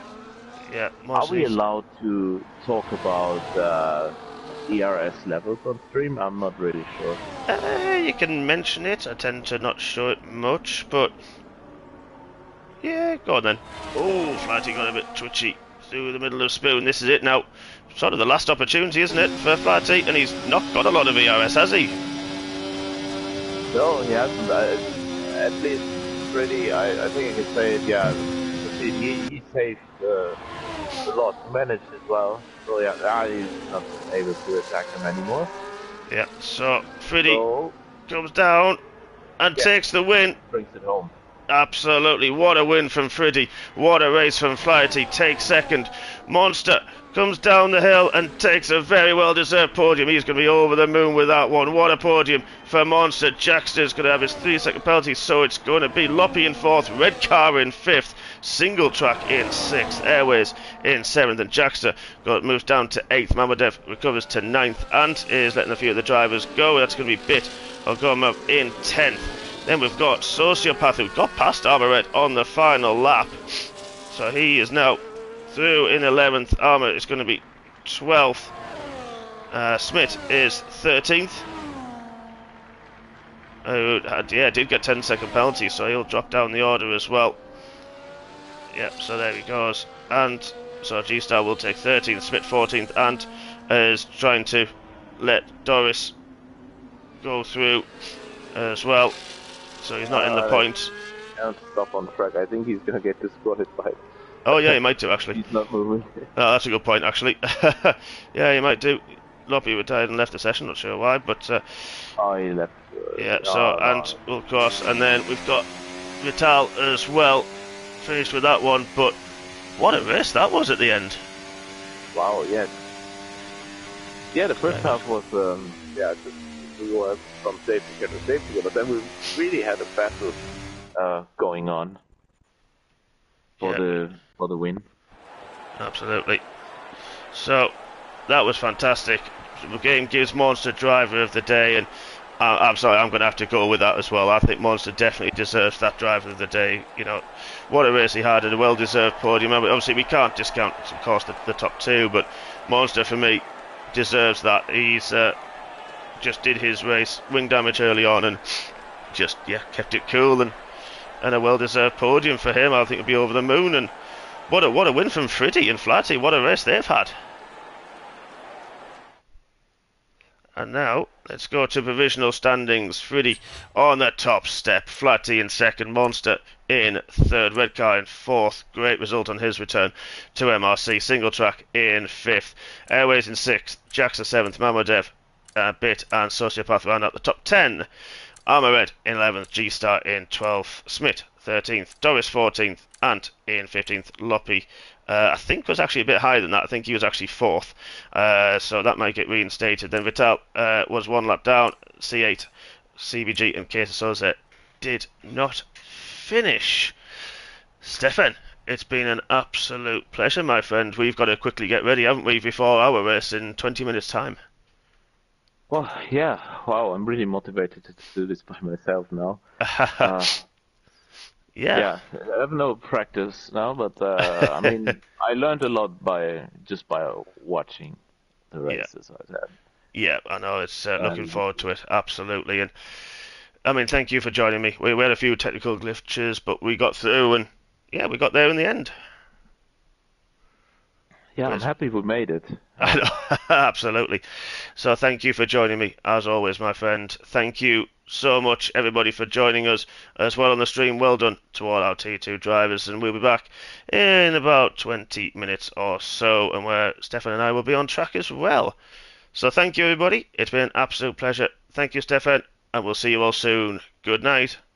S1: Yeah.
S2: Are we allowed to talk about ERS levels on stream? I'm not really sure.
S1: You can mention it. I tend to not show it much, but yeah, go on then. Oh, Flaherty got a bit twitchy through the middle of Spoon. This is it now. Sort of the last opportunity, isn't it, for Flaherty? And he's not got a lot of ERS, has he?
S2: No, he hasn't. At least, really, I think I can say it, yeah. He saved a lot, managed as well. So, yeah, he's not able to attack him anymore.
S1: Yeah, so Friddy comes down and takes the win.
S2: Brings it home.
S1: Absolutely, what a win from Friddy. What a race from Flaherty. Takes second. Monster comes down the hill and takes a very well-deserved podium. He's going to be over the moon with that one. What a podium for Monster. Jackster's going to have his 3-second penalty, so it's going to be Loppy in 4th, Red Car in 5th, Single Track in 6th, Airways in 7th, and Jackster moves down to 8th. Mamadev recovers to 9th and is letting a few of the drivers go. That's going to be Bit or Gomov in 10th. Then we've got Sociopath, who got past Armoret on the final lap. So he is now through in 11th. Armour is going to be 12th. Smith is 13th. Did get 10-second penalty, so he'll drop down the order as well. Yep, so there he goes. And so G-Star will take 13th, Smith 14th, and is trying to let Doris go through as well. So he's not in the points.
S2: Can't stop on track. I think he's going to get disqualified by.
S1: Oh yeah, he might do actually.
S2: He's not moving.
S1: Oh, that's a good point actually. Yeah, he might do. Loppy retired and left the session, not sure why, but
S2: he left.
S1: Yeah, of course, and then we've got Vital as well, finished with that one, but what a race that was at the end.
S2: Wow, yeah. Yeah, the first half was just we were from safety car to safety car, but then we really had a battle going on for the win.
S1: Absolutely. So that was fantastic. The game gives Monster Driver of the Day, and I'm sorry, I'm going to have to go with that as well. I think Monster definitely deserves that Driver of the Day. You know, what a race he had, and a well-deserved podium. Obviously, we can't discount, of course, the top two, but Monster, for me, deserves that. He's just did his race, wing damage early on, and just, kept it cool, and a well-deserved podium for him. I think he'll be over the moon, and what a win from Friddy and Flatty. What a race they've had. And now, let's go to provisional standings. Friddy on the top step. Flatty in second. Monster in third. Red Car in fourth. Great result on his return to MRC. Single Track in fifth. Airways in sixth. Jackson seventh. Mamodev, Bit and Sociopath round out the top 10. Armour Red in 11th. G-Star in 12th. Smith 13th. Doris 14th. Ant in 15th. Loppy, I think, was actually a bit higher than that. I think he was actually 4th. So that might get reinstated. Then Vital was one lap down. C8, CBG and Kesa Soze did not finish. Stefan, it's been an absolute pleasure, my friend. We've got to quickly get ready, haven't we, before our race in 20 minutes' time.
S2: Well, yeah. Wow, I'm really motivated to do this by myself now. Yeah, I have no practice now, but I mean, I learned a lot by watching the races I've had.
S1: Yeah, I know. It's looking forward to it, absolutely. And I mean, thank you for joining me. We had a few technical glitches, but we got through, and we got there in the end.
S2: Yeah, I'm happy we made it.
S1: I know, absolutely. So thank you for joining me, as always, my friend. Thank you so much, everybody, for joining us as well on the stream. Well done to all our T2 drivers, and we'll be back in about 20 minutes or so, and where Stefan and I will be on track as well. So thank you, everybody. It's been an absolute pleasure. Thank you, Stefan, and we'll see you all soon. Good night.